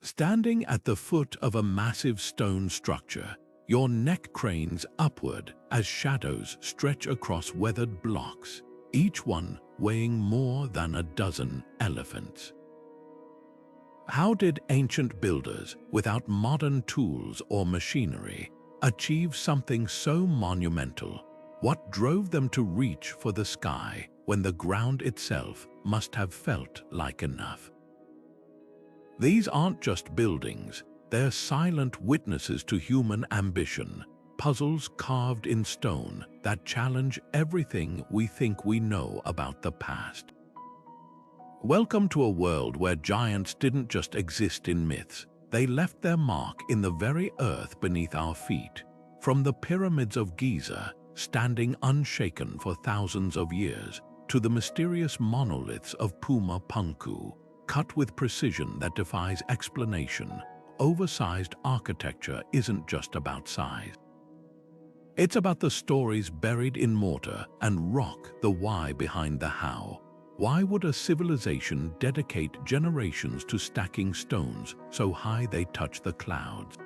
Standing at the foot of a massive stone structure, your neck cranes upward as shadows stretch across weathered blocks, each one weighing more than a dozen elephants. How did ancient builders, without modern tools or machinery, achieve something so monumental? What drove them to reach for the sky when the ground itself must have felt like enough? These aren't just buildings, they're silent witnesses to human ambition, puzzles carved in stone that challenge everything we think we know about the past. Welcome to a world where giants didn't just exist in myths, they left their mark in the very earth beneath our feet. From the pyramids of Giza, standing unshaken for thousands of years, to the mysterious monoliths of Puma Punku, cut with precision that defies explanation, oversized architecture isn't just about size. It's about the stories buried in mortar and rock, the why behind the how. Why would a civilization dedicate generations to stacking stones so high they touch the clouds?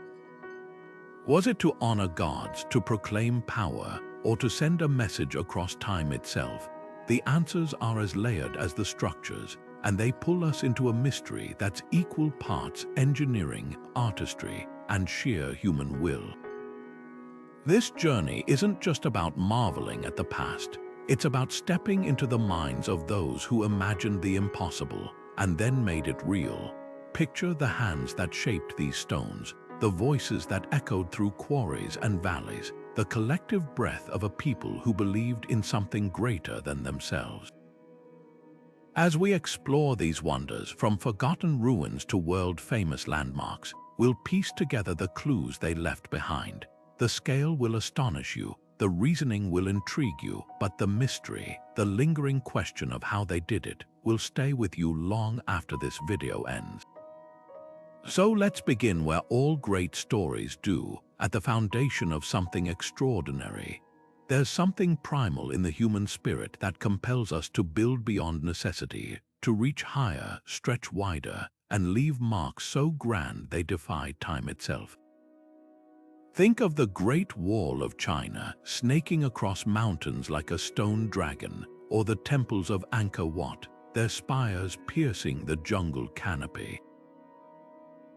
Was it to honor gods, to proclaim power, or to send a message across time itself? The answers are as layered as the structures, and they pull us into a mystery that's equal parts engineering, artistry, and sheer human will. This journey isn't just about marveling at the past, it's about stepping into the minds of those who imagined the impossible and then made it real. Picture the hands that shaped these stones, the voices that echoed through quarries and valleys, the collective breath of a people who believed in something greater than themselves. As we explore these wonders, from forgotten ruins to world-famous landmarks, we'll piece together the clues they left behind. The scale will astonish you, the reasoning will intrigue you, but the mystery, the lingering question of how they did it, will stay with you long after this video ends. So let's begin where all great stories do, at the foundation of something extraordinary. There's something primal in the human spirit that compels us to build beyond necessity, to reach higher, stretch wider, and leave marks so grand they defy time itself. Think of the Great Wall of China, snaking across mountains like a stone dragon, or the temples of Angkor Wat, their spires piercing the jungle canopy.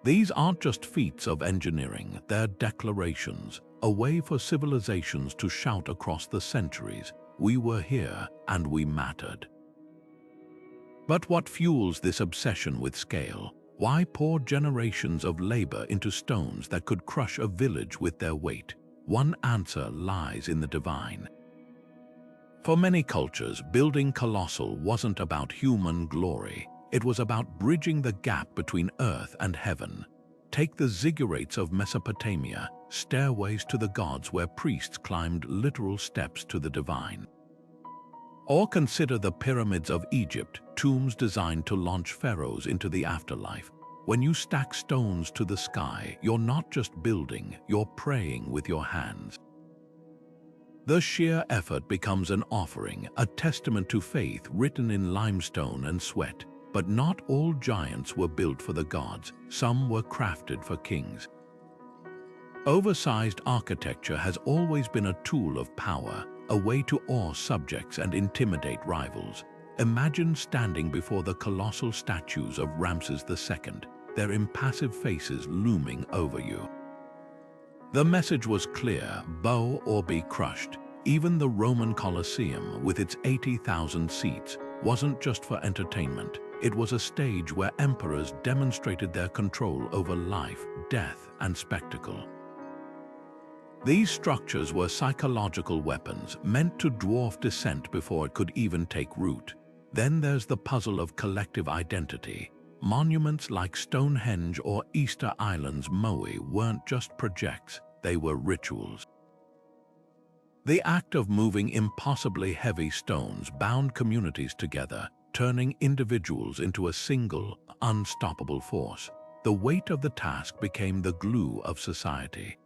These aren't just feats of engineering, they're declarations, a way for civilizations to shout across the centuries, we were here and we mattered. But what fuels this obsession with scale? Why pour generations of labor into stones that could crush a village with their weight? One answer lies in the divine. For many cultures, building Colossal wasn't about human glory. It was about bridging the gap between earth and heaven. Take the ziggurats of Mesopotamia, stairways to the gods where priests climbed literal steps to the divine. Or consider the pyramids of Egypt, tombs designed to launch pharaohs into the afterlife. When you stack stones to the sky, you're not just building, you're praying with your hands. The sheer effort becomes an offering, a testament to faith written in limestone and sweat. But not all giants were built for the gods, some were crafted for kings. Oversized architecture has always been a tool of power, a way to awe subjects and intimidate rivals. Imagine standing before the colossal statues of Ramses II, their impassive faces looming over you. The message was clear: bow or be crushed. Even the Roman Colosseum, with its 80,000 seats, wasn't just for entertainment. It was a stage where emperors demonstrated their control over life, death, and spectacle. These structures were psychological weapons meant to dwarf dissent before it could even take root. Then there's the puzzle of collective identity. Monuments like Stonehenge or Easter Island's Moai weren't just projects, they were rituals. The act of moving impossibly heavy stones bound communities together, turning individuals into a single, unstoppable force. The weight of the task became the glue of society.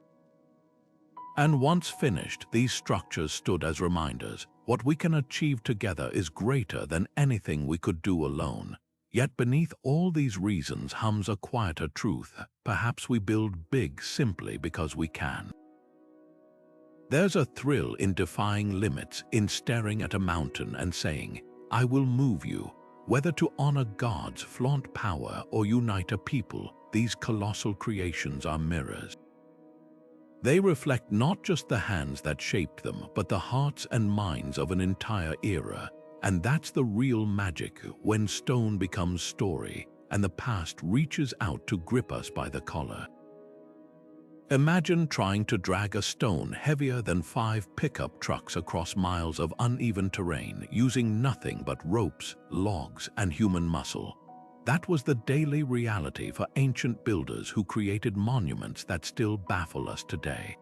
And once finished, these structures stood as reminders. What we can achieve together is greater than anything we could do alone. Yet beneath all these reasons hums a quieter truth. Perhaps we build big simply because we can. There's a thrill in defying limits, in staring at a mountain and saying, "I will move you." Whether to honor gods, flaunt power, or unite a people, these colossal creations are mirrors. They reflect not just the hands that shaped them, but the hearts and minds of an entire era. And that's the real magic, when stone becomes story, and the past reaches out to grip us by the collar. Imagine trying to drag a stone heavier than 5 pickup trucks across miles of uneven terrain using nothing but ropes, logs, and human muscle. That was the daily reality for ancient builders who created monuments that still baffle us today.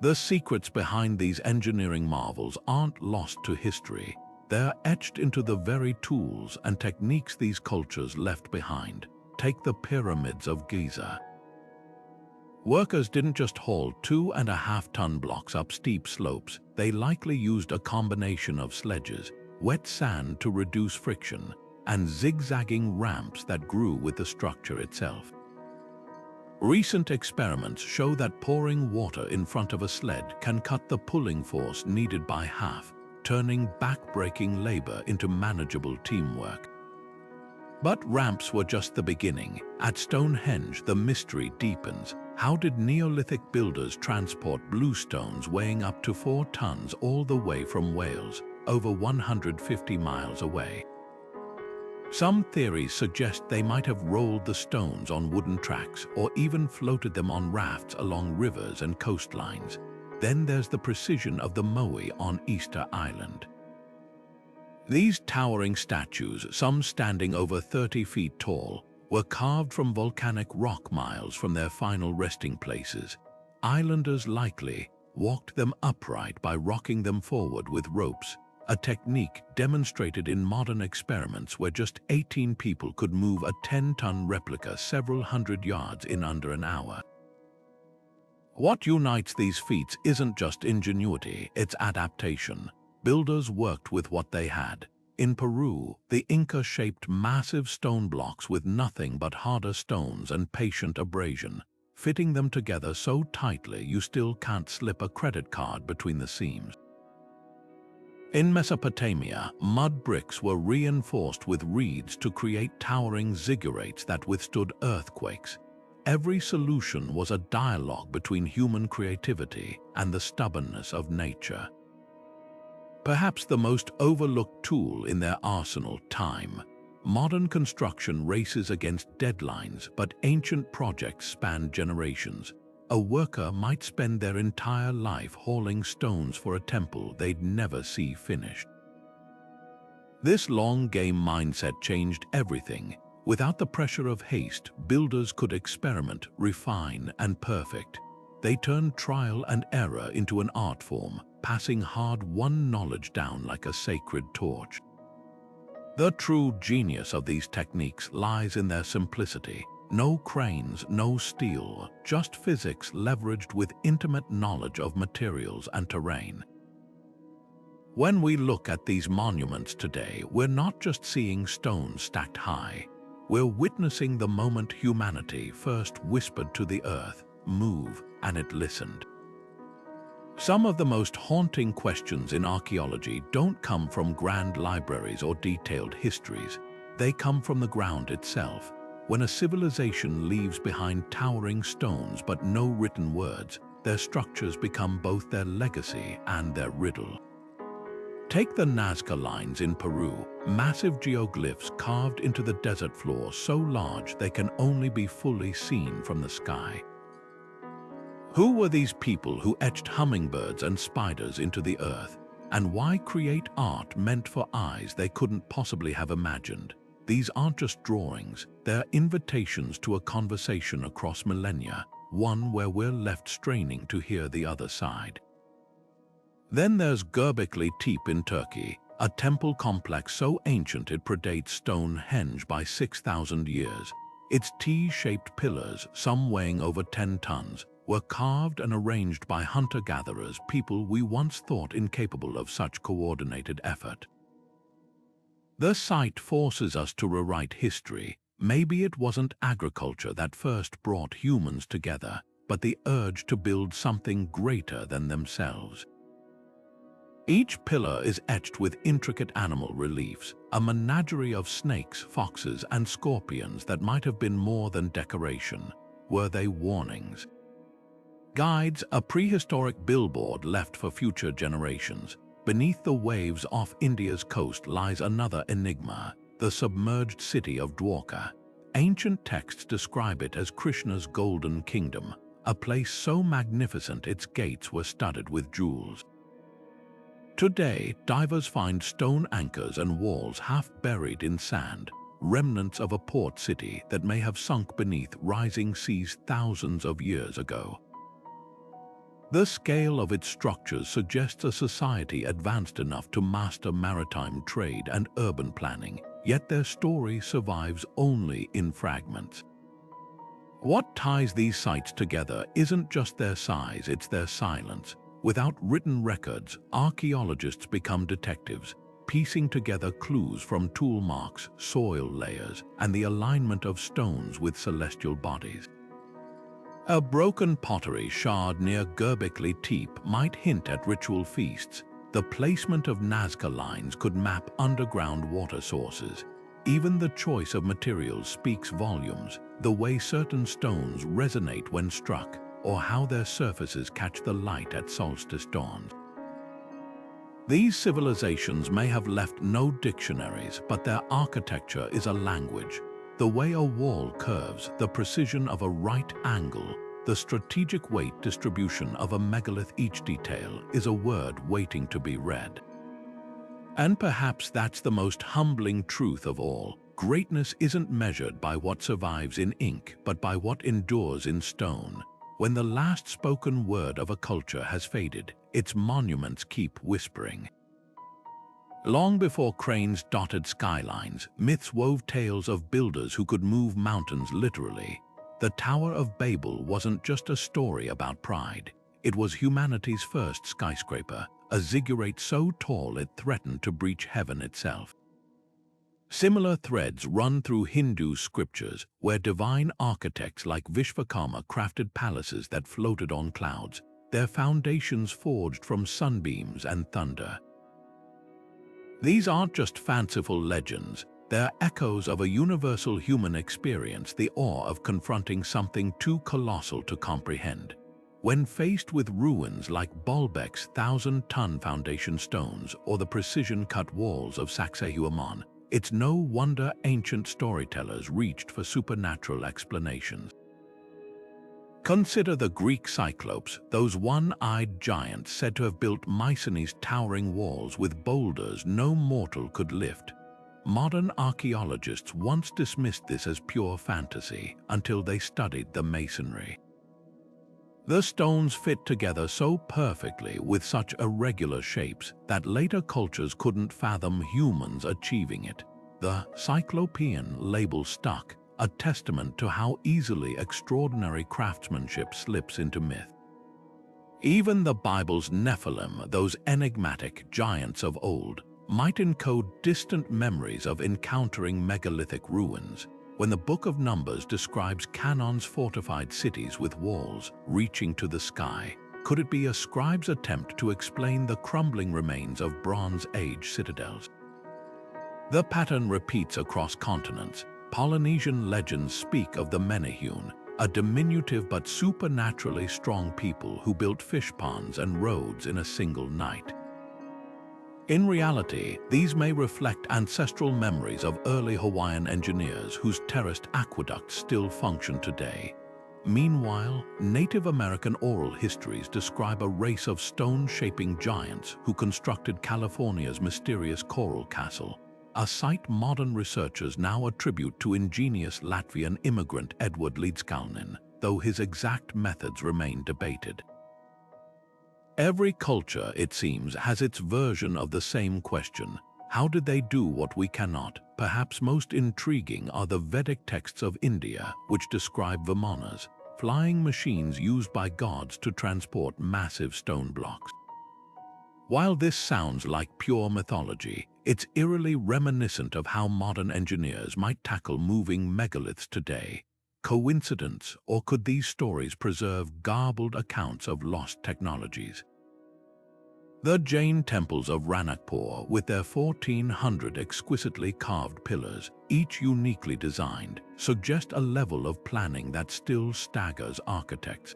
The secrets behind these engineering marvels aren't lost to history. They're etched into the very tools and techniques these cultures left behind. Take the pyramids of Giza. Workers didn't just haul 2.5-ton blocks up steep slopes. They likely used a combination of sledges, wet sand to reduce friction, and zigzagging ramps that grew with the structure itself. Recent experiments show that pouring water in front of a sled can cut the pulling force needed by half, turning back-breaking labor into manageable teamwork. But ramps were just the beginning. At Stonehenge, the mystery deepens. How did Neolithic builders transport bluestones weighing up to 4 tons all the way from Wales, over 150 miles away? Some theories suggest they might have rolled the stones on wooden tracks or even floated them on rafts along rivers and coastlines. Then there's the precision of the moai on Easter Island. These towering statues, some standing over 30 feet tall, were carved from volcanic rock miles from their final resting places. Islanders likely walked them upright by rocking them forward with ropes, a technique demonstrated in modern experiments where just 18 people could move a 10-ton replica several hundred yards in under an hour. What unites these feats isn't just ingenuity, it's adaptation. Builders worked with what they had. In Peru, the Inca shaped massive stone blocks with nothing but harder stones and patient abrasion, fitting them together so tightly you still can't slip a credit card between the seams. In Mesopotamia, mud bricks were reinforced with reeds to create towering ziggurats that withstood earthquakes. Every solution was a dialogue between human creativity and the stubbornness of nature. Perhaps the most overlooked tool in their arsenal, time. Modern construction races against deadlines, but ancient projects spanned generations. A worker might spend their entire life hauling stones for a temple they'd never see finished. This long-game mindset changed everything. Without the pressure of haste, builders could experiment, refine, and perfect. They turned trial and error into an art form, passing hard-won knowledge down like a sacred torch. The true genius of these techniques lies in their simplicity. No cranes, no steel, just physics leveraged with intimate knowledge of materials and terrain. When we look at these monuments today, we're not just seeing stones stacked high. We're witnessing the moment humanity first whispered to the earth, "Move," and it listened. Some of the most haunting questions in archaeology don't come from grand libraries or detailed histories. They come from the ground itself. When a civilization leaves behind towering stones but no written words, their structures become both their legacy and their riddle. Take the Nazca lines in Peru, massive geoglyphs carved into the desert floor so large they can only be fully seen from the sky. Who were these people who etched hummingbirds and spiders into the earth? And why create art meant for eyes they couldn't possibly have imagined? These aren't just drawings, they're invitations to a conversation across millennia, one where we're left straining to hear the other side. Then there's Göbekli Tepe in Turkey, a temple complex so ancient it predates Stonehenge by 6,000 years. Its T-shaped pillars, some weighing over 10 tons, were carved and arranged by hunter-gatherers, people we once thought incapable of such coordinated effort. The site forces us to rewrite history. Maybe it wasn't agriculture that first brought humans together, but the urge to build something greater than themselves. Each pillar is etched with intricate animal reliefs, a menagerie of snakes, foxes, and scorpions that might have been more than decoration. Were they warnings? Guides, a prehistoric billboard left for future generations. Beneath the waves off India's coast lies another enigma, the submerged city of Dwarka. Ancient texts describe it as Krishna's golden kingdom, a place so magnificent its gates were studded with jewels. Today, divers find stone anchors and walls half buried in sand, remnants of a port city that may have sunk beneath rising seas thousands of years ago. The scale of its structures suggests a society advanced enough to master maritime trade and urban planning, yet their story survives only in fragments. What ties these sites together isn't just their size, it's their silence. Without written records, archaeologists become detectives, piecing together clues from tool marks, soil layers, and the alignment of stones with celestial bodies. A broken pottery shard near Göbekli Tepe might hint at ritual feasts. The placement of Nazca lines could map underground water sources. Even the choice of materials speaks volumes, the way certain stones resonate when struck, or how their surfaces catch the light at solstice dawns. These civilizations may have left no dictionaries, but their architecture is a language. The way a wall curves, the precision of a right angle, the strategic weight distribution of a megalith, each detail is a word waiting to be read. And perhaps that's the most humbling truth of all. Greatness isn't measured by what survives in ink, but by what endures in stone. When the last spoken word of a culture has faded, its monuments keep whispering. Long before cranes dotted skylines, myths wove tales of builders who could move mountains literally. The Tower of Babel wasn't just a story about pride. It was humanity's first skyscraper, a ziggurat so tall it threatened to breach heaven itself. Similar threads run through Hindu scriptures, where divine architects like Vishvakarma crafted palaces that floated on clouds, their foundations forged from sunbeams and thunder. These aren't just fanciful legends, they're echoes of a universal human experience, the awe of confronting something too colossal to comprehend. When faced with ruins like Baalbek's 1,000-ton foundation stones or the precision-cut walls of Sacsayhuaman, it's no wonder ancient storytellers reached for supernatural explanations. Consider the Greek Cyclopes, those one-eyed giants said to have built Mycenae's towering walls with boulders no mortal could lift. Modern archaeologists once dismissed this as pure fantasy until they studied the masonry. The stones fit together so perfectly with such irregular shapes that later cultures couldn't fathom humans achieving it. The Cyclopean label stuck, a testament to how easily extraordinary craftsmanship slips into myth. Even the Bible's Nephilim, those enigmatic giants of old, might encode distant memories of encountering megalithic ruins. When the Book of Numbers describes Canaan's fortified cities with walls reaching to the sky, could it be a scribe's attempt to explain the crumbling remains of Bronze Age citadels? The pattern repeats across continents. Polynesian legends speak of the Menehune, a diminutive but supernaturally strong people who built fish ponds and roads in a single night. In reality, these may reflect ancestral memories of early Hawaiian engineers whose terraced aqueducts still function today. Meanwhile, Native American oral histories describe a race of stone-shaping giants who constructed California's mysterious Coral Castle, a site modern researchers now attribute to ingenious Latvian immigrant Edward Līdzkalnis, though his exact methods remain debated. Every culture, it seems, has its version of the same question. How did they do what we cannot? Perhaps most intriguing are the Vedic texts of India, which describe vimanas, flying machines used by gods to transport massive stone blocks. While this sounds like pure mythology, it's eerily reminiscent of how modern engineers might tackle moving megaliths today. Coincidence, or could these stories preserve garbled accounts of lost technologies? The Jain temples of Ranakpur, with their 1,400 exquisitely carved pillars, each uniquely designed, suggest a level of planning that still staggers architects.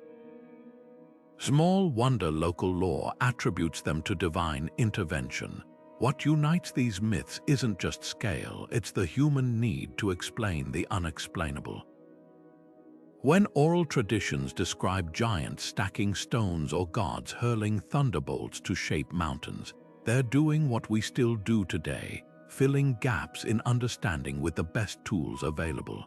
Small wonder local lore attributes them to divine intervention. What unites these myths isn't just scale, it's the human need to explain the unexplainable. When oral traditions describe giants stacking stones or gods hurling thunderbolts to shape mountains, they're doing what we still do today, filling gaps in understanding with the best tools available.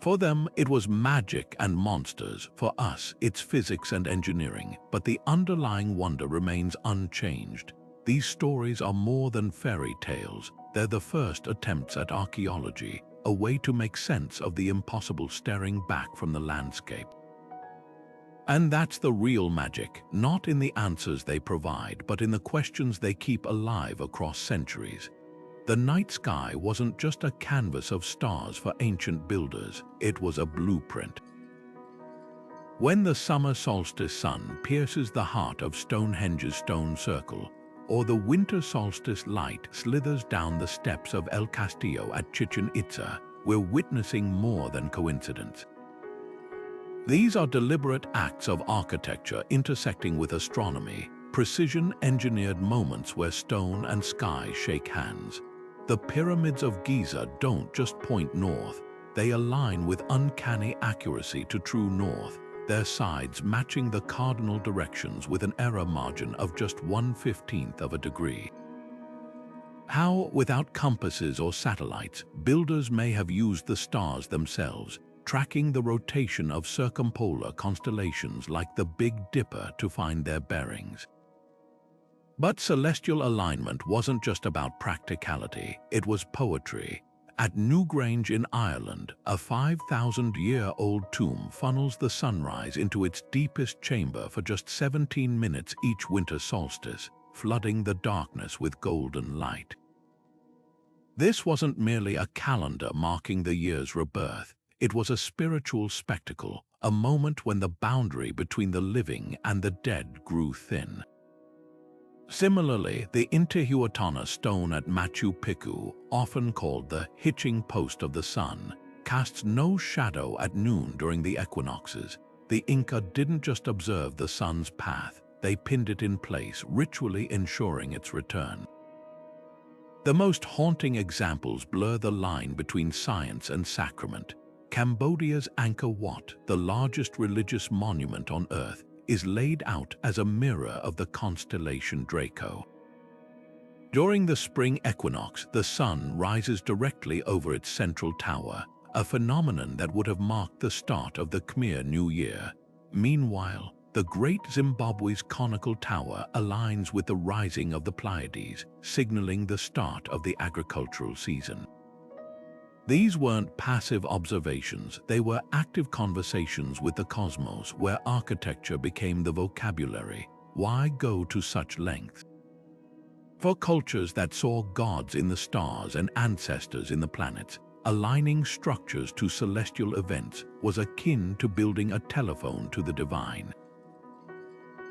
For them, it was magic and monsters. For us, it's physics and engineering, but the underlying wonder remains unchanged. These stories are more than fairy tales. They're the first attempts at archaeology, a way to make sense of the impossible staring back from the landscape. And that's the real magic, not in the answers they provide, but in the questions they keep alive across centuries. The night sky wasn't just a canvas of stars for ancient builders, it was a blueprint. When the summer solstice sun pierces the heart of Stonehenge's stone circle, or the winter solstice light slithers down the steps of El Castillo at Chichen Itza, we're witnessing more than coincidence. These are deliberate acts of architecture intersecting with astronomy, precision-engineered moments where stone and sky shake hands. The pyramids of Giza don't just point north, they align with uncanny accuracy to true north, their sides matching the cardinal directions with an error margin of just 1/15 of a degree. How, without compasses or satellites, builders may have used the stars themselves, tracking the rotation of circumpolar constellations like the Big Dipper to find their bearings. But celestial alignment wasn't just about practicality, it was poetry. At Newgrange in Ireland, a 5,000-year-old tomb funnels the sunrise into its deepest chamber for just 17 minutes each winter solstice, flooding the darkness with golden light. This wasn't merely a calendar marking the year's rebirth, it was a spiritual spectacle, a moment when the boundary between the living and the dead grew thin. Similarly, the Intihuatana stone at Machu Picchu, often called the hitching post of the sun, casts no shadow at noon during the equinoxes. The Inca didn't just observe the sun's path, they pinned it in place, ritually ensuring its return. The most haunting examples blur the line between science and sacrament. Cambodia's Angkor Wat, the largest religious monument on Earth, is laid out as a mirror of the constellation Draco. During the spring equinox, the sun rises directly over its central tower, a phenomenon that would have marked the start of the Khmer New Year. Meanwhile, the Great Zimbabwe's conical tower aligns with the rising of the Pleiades, signaling the start of the agricultural season. These weren't passive observations, they were active conversations with the cosmos where architecture became the vocabulary. Why go to such lengths? For cultures that saw gods in the stars and ancestors in the planets, aligning structures to celestial events was akin to building a telephone to the divine.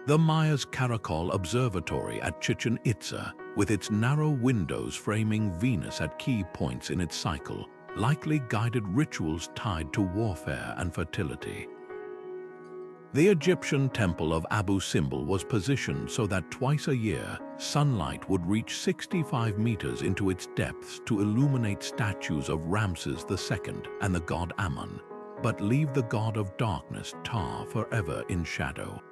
The Maya's Caracol Observatory at Chichen Itza, with its narrow windows framing Venus at key points in its cycle, likely guided rituals tied to warfare and fertility. The Egyptian temple of Abu Simbel was positioned so that twice a year, sunlight would reach 65 meters into its depths to illuminate statues of Ramses II and the god Amun, but leave the god of darkness, Ptah, forever in shadow.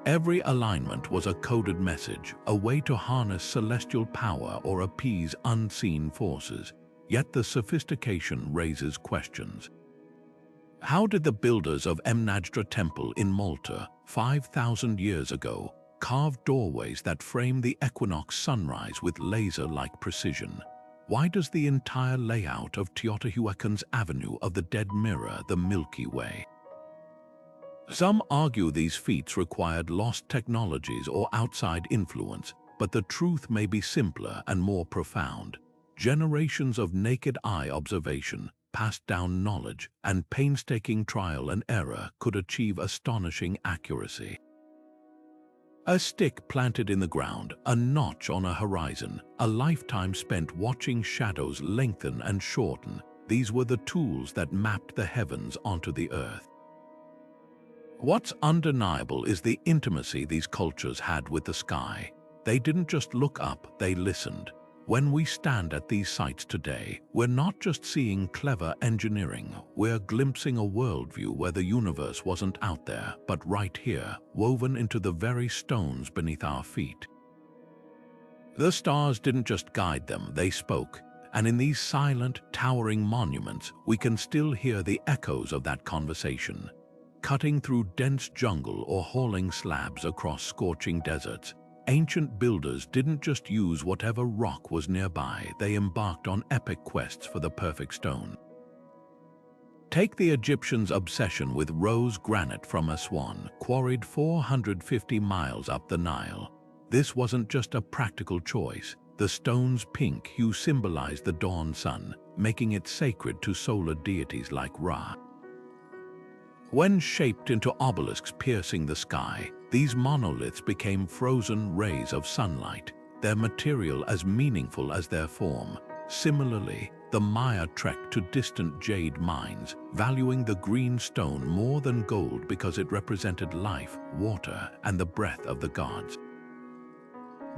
Every alignment was a coded message, a way to harness celestial power or appease unseen forces. Yet the sophistication raises questions. How did the builders of Mnajdra Temple in Malta, 5,000 years ago, carve doorways that frame the equinox sunrise with laser-like precision? Why does the entire layout of Teotihuacan's Avenue of the Dead mirror the Milky Way? Some argue these feats required lost technologies or outside influence, but the truth may be simpler and more profound. Generations of naked eye observation, passed down knowledge, and painstaking trial and error could achieve astonishing accuracy. A stick planted in the ground, a notch on a horizon, a lifetime spent watching shadows lengthen and shorten, these were the tools that mapped the heavens onto the earth. What's undeniable is the intimacy these cultures had with the sky. They didn't just look up, they listened. When we stand at these sites today, we're not just seeing clever engineering, we're glimpsing a worldview where the universe wasn't out there, but right here, woven into the very stones beneath our feet. The stars didn't just guide them, they spoke, and in these silent, towering monuments, we can still hear the echoes of that conversation. Cutting through dense jungle or hauling slabs across scorching deserts, ancient builders didn't just use whatever rock was nearby, they embarked on epic quests for the perfect stone. Take the Egyptians' obsession with rose granite from Aswan, quarried 450 miles up the Nile. This wasn't just a practical choice. The stone's pink hue symbolized the dawn sun, making it sacred to solar deities like Ra. When shaped into obelisks piercing the sky, these monoliths became frozen rays of sunlight, their material as meaningful as their form. Similarly, the Maya trekked to distant jade mines, valuing the green stone more than gold because it represented life, water, and the breath of the gods.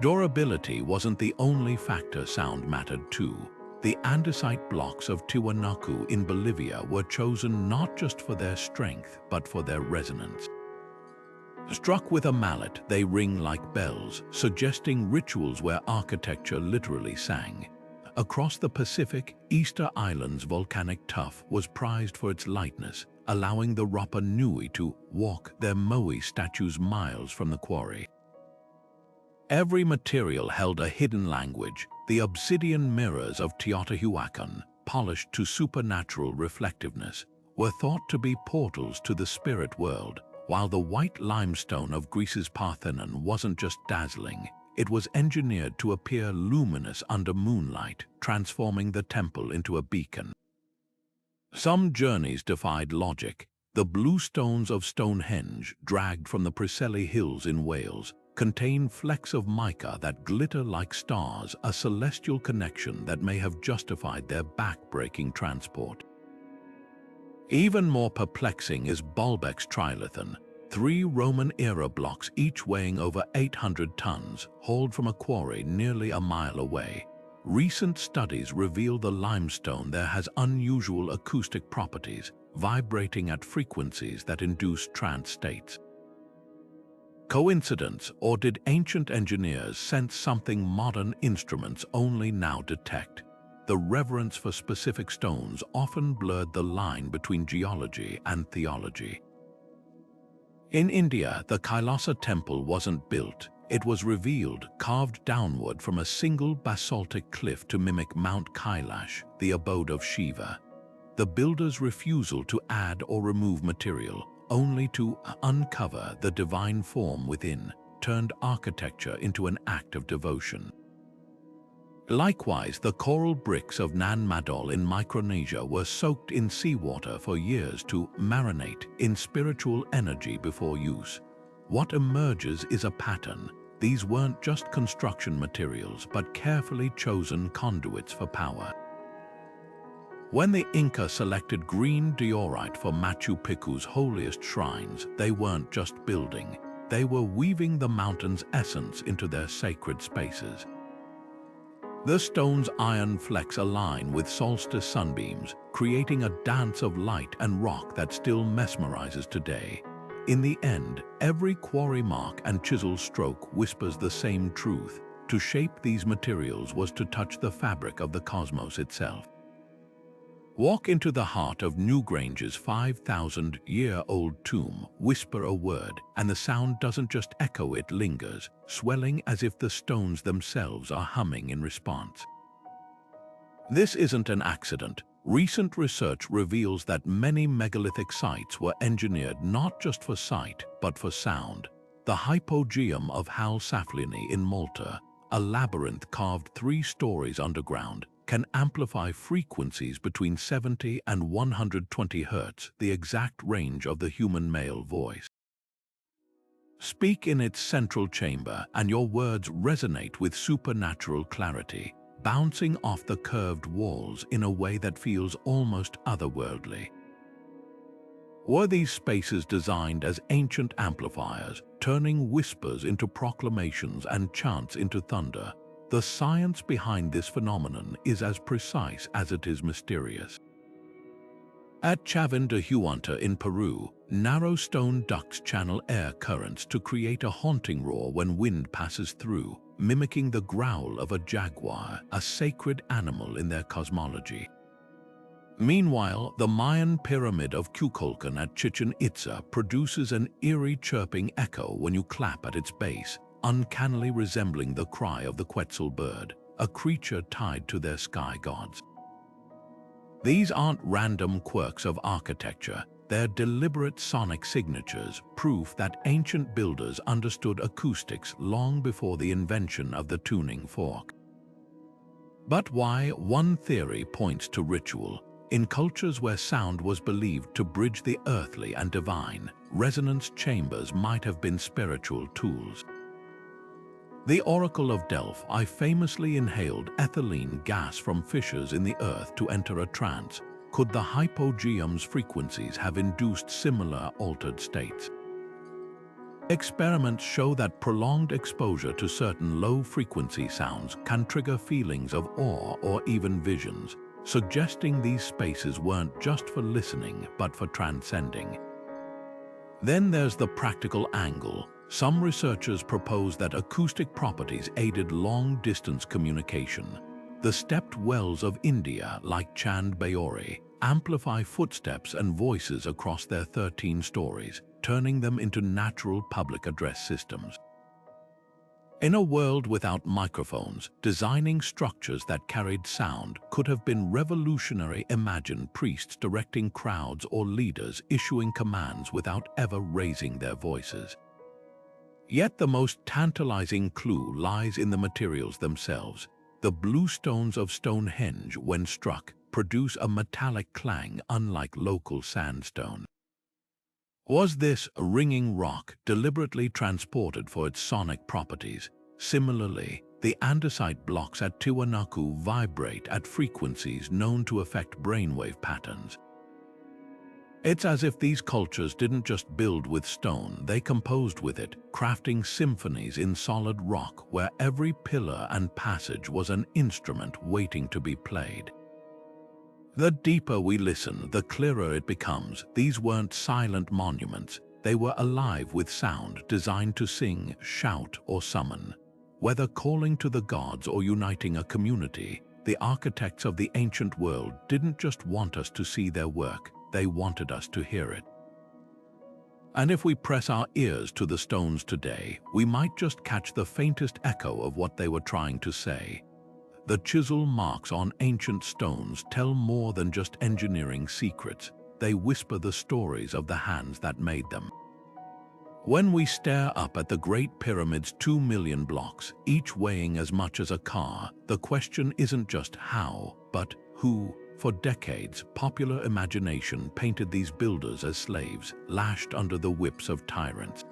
Durability wasn't the only factor sound mattered too. The andesite blocks of Tiwanaku in Bolivia were chosen not just for their strength, but for their resonance. Struck with a mallet, they ring like bells, suggesting rituals where architecture literally sang. Across the Pacific, Easter Island's volcanic tuff was prized for its lightness, allowing the Rapa Nui to walk their moai statues miles from the quarry. Every material held a hidden language. The obsidian mirrors of Teotihuacan, polished to supernatural reflectiveness, were thought to be portals to the spirit world, while the white limestone of Greece's Parthenon wasn't just dazzling, it was engineered to appear luminous under moonlight, transforming the temple into a beacon. Some journeys defied logic. The blue stones of Stonehenge, dragged from the Preseli Hills in Wales, contain flecks of mica that glitter like stars, a celestial connection that may have justified their back-breaking transport. Even more perplexing is Baalbek's trilithon, 3 Roman-era blocks each weighing over 800 tons, hauled from a quarry nearly a mile away. Recent studies reveal the limestone there has unusual acoustic properties, vibrating at frequencies that induce trance states. Coincidence, or did ancient engineers sense something modern instruments only now detect? The reverence for specific stones often blurred the line between geology and theology. In India, the Colossal temple wasn't built. It was revealed, carved downward from a single basaltic cliff to mimic Mount Kailash, the abode of Shiva. The builder's refusal to add or remove material, only to uncover the divine form within, turned architecture into an act of devotion. Likewise, the coral bricks of Nan Madol in Micronesia were soaked in seawater for years to marinate in spiritual energy before use. What emerges is a pattern. These weren't just construction materials, but carefully chosen conduits for power. When the Inca selected green diorite for Machu Picchu's holiest shrines, they weren't just building. They were weaving the mountain's essence into their sacred spaces. The stone's iron flecks align with solstice sunbeams, creating a dance of light and rock that still mesmerizes today. In the end, every quarry mark and chisel stroke whispers the same truth. To shape these materials was to touch the fabric of the cosmos itself. Walk into the heart of Newgrange's 5,000-year-old tomb, whisper a word, and the sound doesn't just echo, it lingers, swelling as if the stones themselves are humming in response. This isn't an accident. Recent research reveals that many megalithic sites were engineered not just for sight, but for sound. The hypogeum of Hal Saflieni in Malta, a labyrinth carved 3 stories underground, can amplify frequencies between 70 and 120 Hz, the exact range of the human male voice. Speak in its central chamber, and your words resonate with supernatural clarity, bouncing off the curved walls in a way that feels almost otherworldly. Were these spaces designed as ancient amplifiers, turning whispers into proclamations and chants into thunder? The science behind this phenomenon is as precise as it is mysterious. At Chavin de Huanta in Peru, narrow stone ducts channel air currents to create a haunting roar when wind passes through, mimicking the growl of a jaguar, a sacred animal in their cosmology. Meanwhile, the Mayan pyramid of Kukulkan at Chichen Itza produces an eerie chirping echo when you clap at its base, uncannily resembling the cry of the Quetzal bird, a creature tied to their sky gods. These aren't random quirks of architecture, they're deliberate sonic signatures, proof that ancient builders understood acoustics long before the invention of the tuning fork. But why? One theory points to ritual. In cultures where sound was believed to bridge the earthly and divine, resonance chambers might have been spiritual tools. The Oracle of Delphi famously inhaled ethylene gas from fissures in the earth to enter a trance. Could the hypogeum's frequencies have induced similar altered states? Experiments show that prolonged exposure to certain low-frequency sounds can trigger feelings of awe or even visions, suggesting these spaces weren't just for listening but for transcending. Then there's the practical angle. Some researchers propose that acoustic properties aided long-distance communication. The stepped wells of India, like Chand Bayori, amplify footsteps and voices across their 13 stories, turning them into natural public address systems. In a world without microphones, designing structures that carried sound could have been revolutionary. Imagine priests directing crowds or leaders issuing commands without ever raising their voices. Yet the most tantalizing clue lies in the materials themselves. The blue stones of Stonehenge, when struck, produce a metallic clang unlike local sandstone. Was this ringing rock deliberately transported for its sonic properties? Similarly, the andesite blocks at Tiwanaku vibrate at frequencies known to affect brainwave patterns. It's as if these cultures didn't just build with stone, they composed with it, crafting symphonies in solid rock where every pillar and passage was an instrument waiting to be played. The deeper we listen, the clearer it becomes. These weren't silent monuments, they were alive with sound, designed to sing, shout, or summon. Whether calling to the gods or uniting a community, the architects of the ancient world didn't just want us to see their work, they wanted us to hear it. And if we press our ears to the stones today, we might just catch the faintest echo of what they were trying to say. The chisel marks on ancient stones tell more than just engineering secrets. They whisper the stories of the hands that made them. When we stare up at the Great Pyramid's 2 million blocks, each weighing as much as a car, the question isn't just how, but who. For decades, popular imagination painted these builders as slaves, lashed under the whips of tyrants.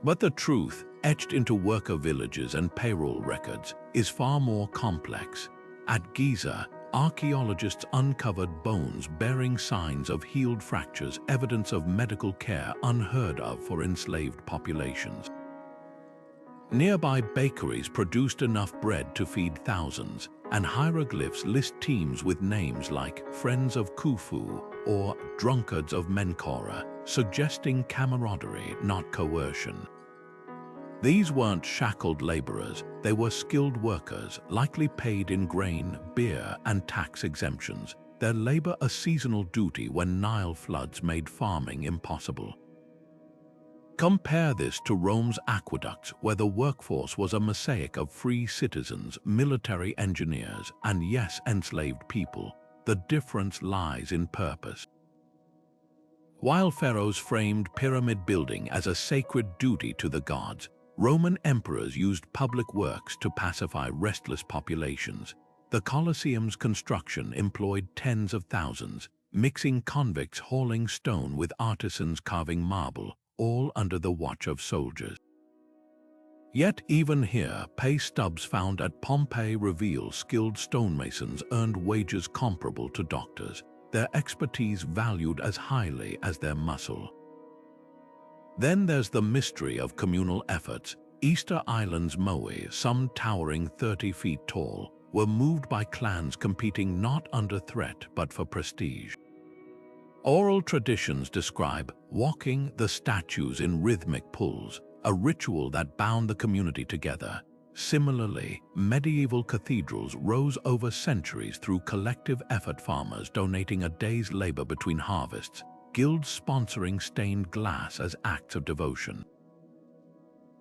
But the truth, etched into worker villages and payroll records, is far more complex. At Giza, archaeologists uncovered bones bearing signs of healed fractures, evidence of medical care unheard of for enslaved populations. Nearby bakeries produced enough bread to feed thousands, and hieroglyphs list teams with names like Friends of Khufu or Drunkards of Menkora, suggesting camaraderie, not coercion. These weren't shackled laborers, they were skilled workers, likely paid in grain, beer, and tax exemptions, their labor a seasonal duty when Nile floods made farming impossible. Compare this to Rome's aqueducts, where the workforce was a mosaic of free citizens, military engineers, and yes, enslaved people. the difference lies in purpose. While pharaohs framed pyramid building as a sacred duty to the gods, Roman emperors used public works to pacify restless populations. The Colosseum's construction employed tens of thousands, mixing convicts hauling stone with artisans carving marble, all under the watch of soldiers. Yet even here, pay stubs found at Pompeii reveal skilled stonemasons earned wages comparable to doctors, their expertise valued as highly as their muscle. Then there's the mystery of communal efforts. Easter Island's moai, some towering 30 feet tall, were moved by clans competing not under threat but for prestige. Oral traditions describe walking the statues in rhythmic pulls, a ritual that bound the community together. Similarly, medieval cathedrals rose over centuries through collective effort, farmers donating a day's labor between harvests, guilds sponsoring stained glass as acts of devotion.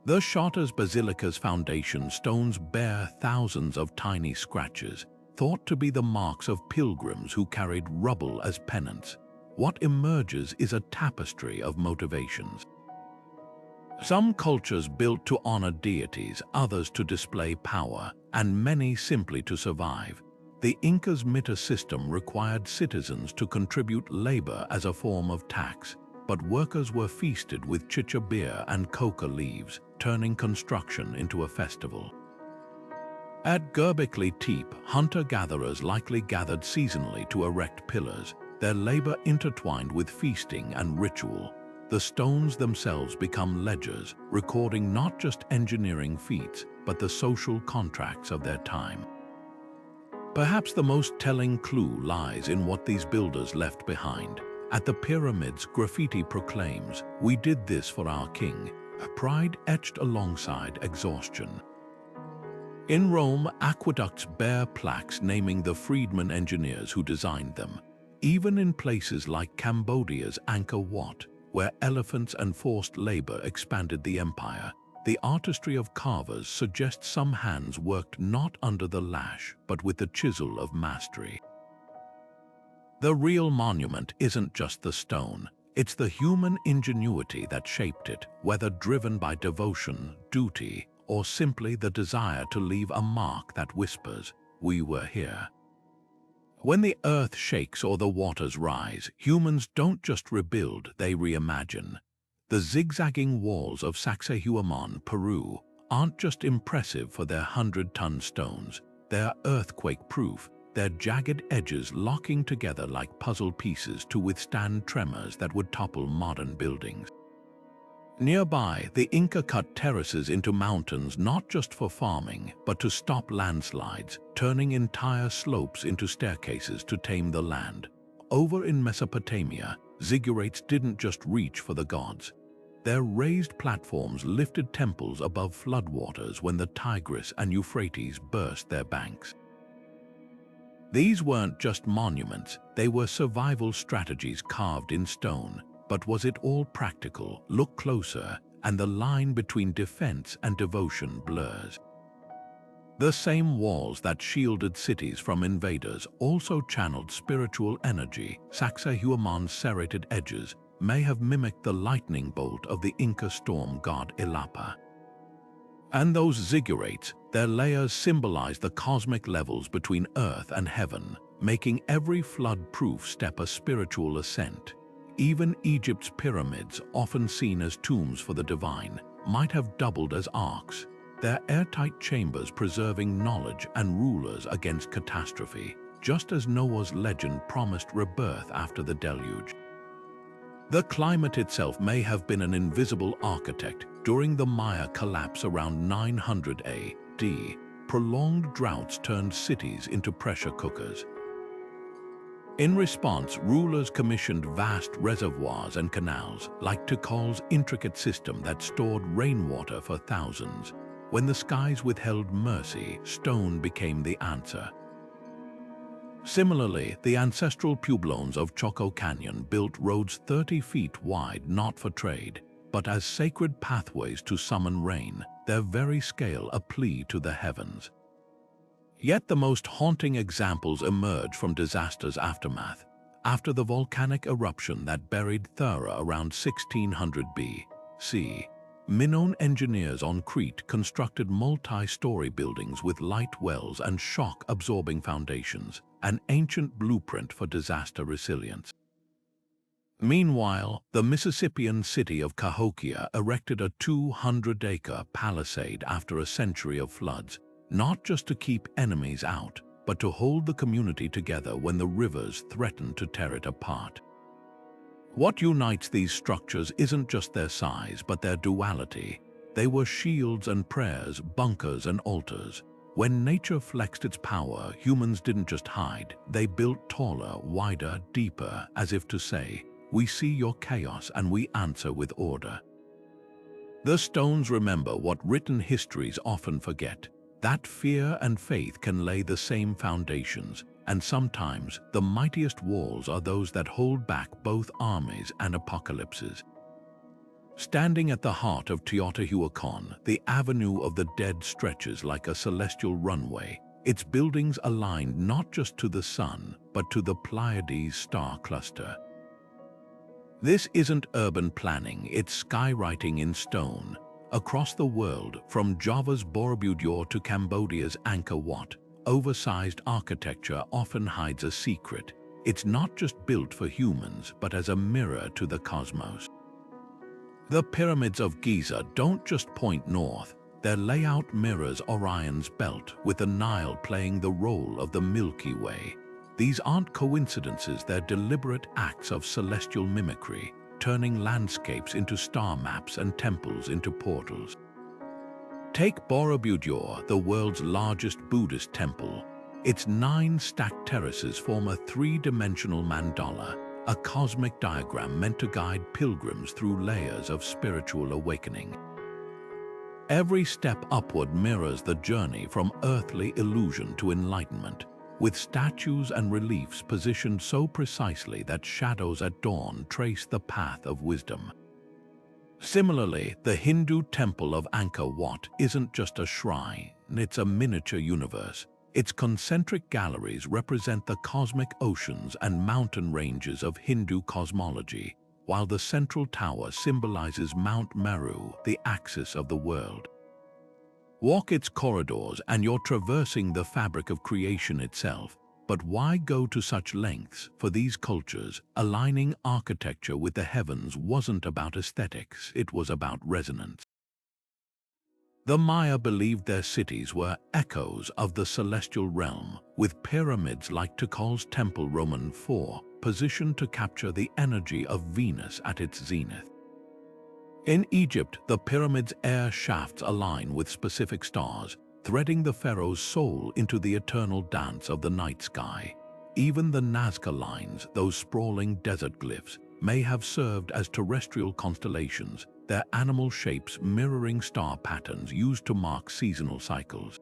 The Shotter's Basilica's foundation stones bear thousands of tiny scratches, thought to be the marks of pilgrims who carried rubble as penance. What emerges is a tapestry of motivations. Some cultures built to honor deities, others to display power, and many simply to survive. The Inca's mita system required citizens to contribute labor as a form of tax, but workers were feasted with chicha beer and coca leaves, turning construction into a festival. At Göbekli Tepe, hunter-gatherers likely gathered seasonally to erect pillars, their labor intertwined with feasting and ritual. The stones themselves become ledgers, recording not just engineering feats, but the social contracts of their time. Perhaps the most telling clue lies in what these builders left behind. At the pyramids, graffiti proclaims, "We did this for our king," a pride etched alongside exhaustion. In Rome, aqueducts bear plaques naming the freedmen engineers who designed them. Even in places like Cambodia's Angkor Wat, where elephants and forced labor expanded the empire, the artistry of carvers suggests some hands worked not under the lash, but with the chisel of mastery. The real monument isn't just the stone, it's the human ingenuity that shaped it, whether driven by devotion, duty, or simply the desire to leave a mark that whispers, "We were here." When the earth shakes or the waters rise, humans don't just rebuild, they reimagine. The zigzagging walls of Sacsayhuaman, Peru, aren't just impressive for their 100-ton stones, they're earthquake-proof, their jagged edges locking together like puzzle pieces to withstand tremors that would topple modern buildings. Nearby, the Inca cut terraces into mountains not just for farming, but to stop landslides, turning entire slopes into staircases to tame the land. Over in Mesopotamia, ziggurats didn't just reach for the gods. Their raised platforms lifted temples above floodwaters when the Tigris and Euphrates burst their banks. These weren't just monuments, they were survival strategies carved in stone. But was it all practical? Look closer, and the line between defense and devotion blurs. The same walls that shielded cities from invaders also channeled spiritual energy. Sacsayhuaman's serrated edges may have mimicked the lightning bolt of the Inca storm god Illapa. And those ziggurats, their layers symbolize the cosmic levels between earth and heaven, making every flood-proof step a spiritual ascent. Even Egypt's pyramids, often seen as tombs for the divine, might have doubled as arks, their airtight chambers preserving knowledge and rulers against catastrophe, just as Noah's legend promised rebirth after the deluge. The climate itself may have been an invisible architect. During the Maya collapse around 900 AD, prolonged droughts turned cities into pressure cookers. In response, rulers commissioned vast reservoirs and canals, like Tikal's intricate system that stored rainwater for thousands. When the skies withheld mercy, stone became the answer. Similarly, the ancestral pueblones of Choco Canyon built roads 30 feet wide not for trade, but as sacred pathways to summon rain, their very scale a plea to the heavens. Yet the most haunting examples emerge from disaster's aftermath. After the volcanic eruption that buried Thera around 1600 B.C., Minoan engineers on Crete constructed multi-story buildings with light wells and shock-absorbing foundations, an ancient blueprint for disaster resilience. Meanwhile, the Mississippian city of Cahokia erected a 200-acre palisade after a century of floods, not just to keep enemies out, but to hold the community together when the rivers threatened to tear it apart. What unites these structures isn't just their size, but their duality. They were shields and prayers, bunkers and altars. When nature flexed its power, humans didn't just hide. They built taller, wider, deeper, as if to say, "We see your chaos and we answer with order." The stones remember what written histories often forget, that fear and faith can lay the same foundations, and sometimes the mightiest walls are those that hold back both armies and apocalypses. Standing at the heart of Teotihuacan, the Avenue of the Dead stretches like a celestial runway, its buildings aligned not just to the sun, but to the Pleiades star cluster. This isn't urban planning, it's skywriting in stone. Across the world, from Java's Borobudur to Cambodia's Angkor Wat, oversized architecture often hides a secret. It's not just built for humans, but as a mirror to the cosmos. The pyramids of Giza don't just point north. Their layout mirrors Orion's belt, with the Nile playing the role of the Milky Way. These aren't coincidences, they're deliberate acts of celestial mimicry, turning landscapes into star maps and temples into portals. Take Borobudur, the world's largest Buddhist temple. Its 9 stacked terraces form a 3-dimensional mandala, a cosmic diagram meant to guide pilgrims through layers of spiritual awakening. Every step upward mirrors the journey from earthly illusion to enlightenment, with statues and reliefs positioned so precisely that shadows at dawn trace the path of wisdom. Similarly, the Hindu temple of Angkor Wat isn't just a shrine, it's a miniature universe. Its concentric galleries represent the cosmic oceans and mountain ranges of Hindu cosmology, while the central tower symbolizes Mount Meru, the axis of the world. Walk its corridors and you're traversing the fabric of creation itself. But why go to such lengths? For these cultures, aligning architecture with the heavens wasn't about aesthetics, it was about resonance. The Maya believed their cities were echoes of the celestial realm, with pyramids like Tikal's Temple Roman IV, positioned to capture the energy of Venus at its zenith. In Egypt, the pyramid's air shafts align with specific stars, threading the pharaoh's soul into the eternal dance of the night sky. Even the Nazca lines, those sprawling desert glyphs, may have served as terrestrial constellations, their animal shapes mirroring star patterns used to mark seasonal cycles.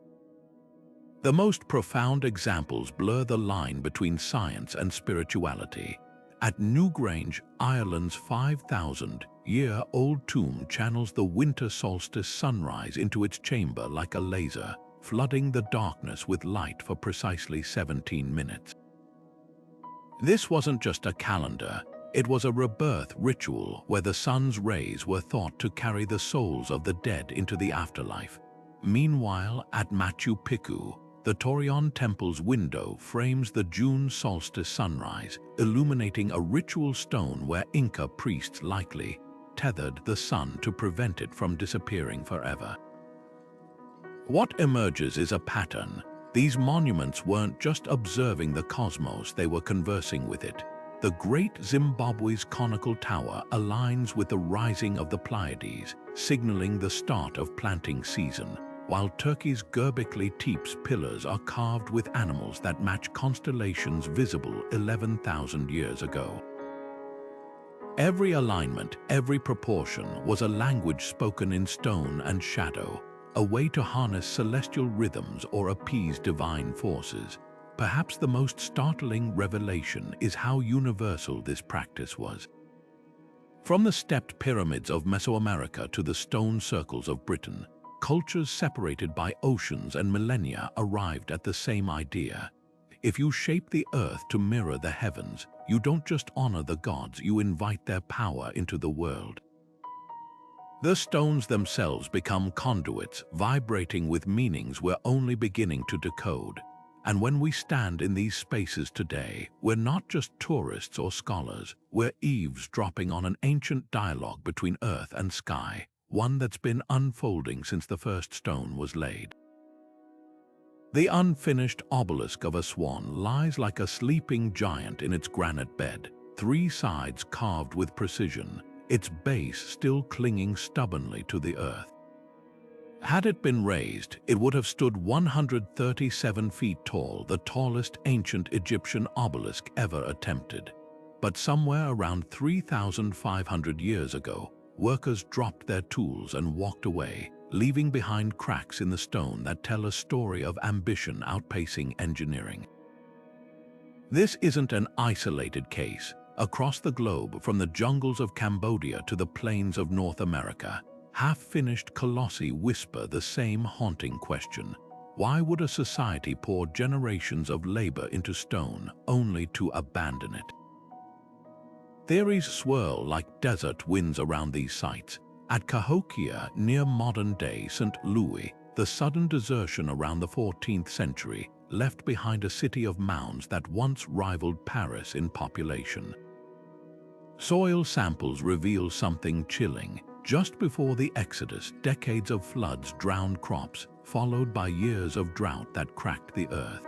The most profound examples blur the line between science and spirituality. At Newgrange, Ireland's 5,000-year-old tomb channels the winter solstice sunrise into its chamber like a laser, flooding the darkness with light for precisely 17 minutes. This wasn't just a calendar, it was a rebirth ritual where the sun's rays were thought to carry the souls of the dead into the afterlife. Meanwhile, at Machu Picchu, the Torreon Temple's window frames the June solstice sunrise, illuminating a ritual stone where Inca priests likely tethered the sun to prevent it from disappearing forever. What emerges is a pattern. These monuments weren't just observing the cosmos, they were conversing with it. The Great Zimbabwe's conical tower aligns with the rising of the Pleiades, signaling the start of planting season, while Turkey's Göbekli Tepe's pillars are carved with animals that match constellations visible 11,000 years ago. Every alignment, every proportion was a language spoken in stone and shadow, a way to harness celestial rhythms or appease divine forces. Perhaps the most startling revelation is how universal this practice was. From the stepped pyramids of Mesoamerica to the stone circles of Britain, cultures separated by oceans and millennia arrived at the same idea. If you shape the earth to mirror the heavens, you don't just honor the gods, you invite their power into the world. The stones themselves become conduits, vibrating with meanings we're only beginning to decode. And when we stand in these spaces today, we're not just tourists or scholars, we're eavesdropping on an ancient dialogue between earth and sky, one that's been unfolding since the first stone was laid. The unfinished obelisk of a swan lies like a sleeping giant in its granite bed, three sides carved with precision, its base still clinging stubbornly to the earth. Had it been raised, it would have stood 137 feet tall, the tallest ancient Egyptian obelisk ever attempted. But somewhere around 3,500 years ago, workers dropped their tools and walked away, leaving behind cracks in the stone that tell a story of ambition outpacing engineering. This isn't an isolated case. Across the globe, from the jungles of Cambodia to the plains of North America, half-finished colossi whisper the same haunting question. Why would a society pour generations of labor into stone only to abandon it? Theories swirl like desert winds around these sites. At Cahokia, near modern-day St. Louis, the sudden desertion around the 14th century left behind a city of mounds that once rivaled Paris in population. Soil samples reveal something chilling. Just before the Exodus, decades of floods drowned crops, followed by years of drought that cracked the earth.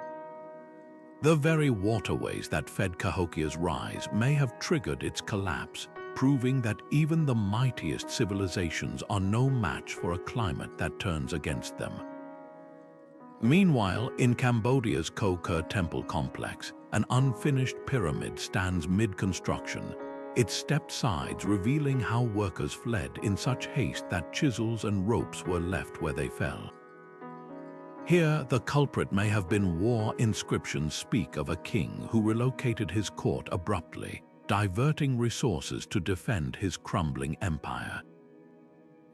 The very waterways that fed Cahokia's rise may have triggered its collapse, proving that even the mightiest civilizations are no match for a climate that turns against them. Meanwhile, in Cambodia's Ko Ker temple complex, an unfinished pyramid stands mid-construction, its stepped sides revealing how workers fled in such haste that chisels and ropes were left where they fell. Here, the culprit may have been war. Inscriptions speak of a king who relocated his court abruptly, diverting resources to defend his crumbling empire.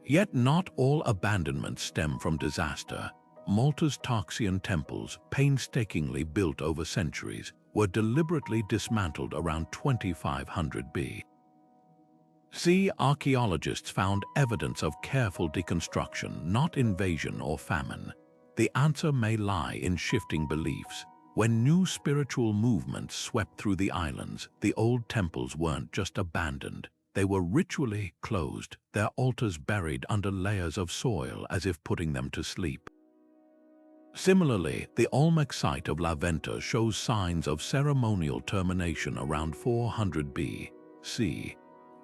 Yet not all abandonments stem from disaster. Malta's Tarxian temples, painstakingly built over centuries, were deliberately dismantled around 2500 BC. Archaeologists found evidence of careful deconstruction, not invasion or famine. The answer may lie in shifting beliefs. When new spiritual movements swept through the islands, the old temples weren't just abandoned. They were ritually closed, their altars buried under layers of soil as if putting them to sleep. Similarly, the Olmec site of La Venta shows signs of ceremonial termination around 400 BC,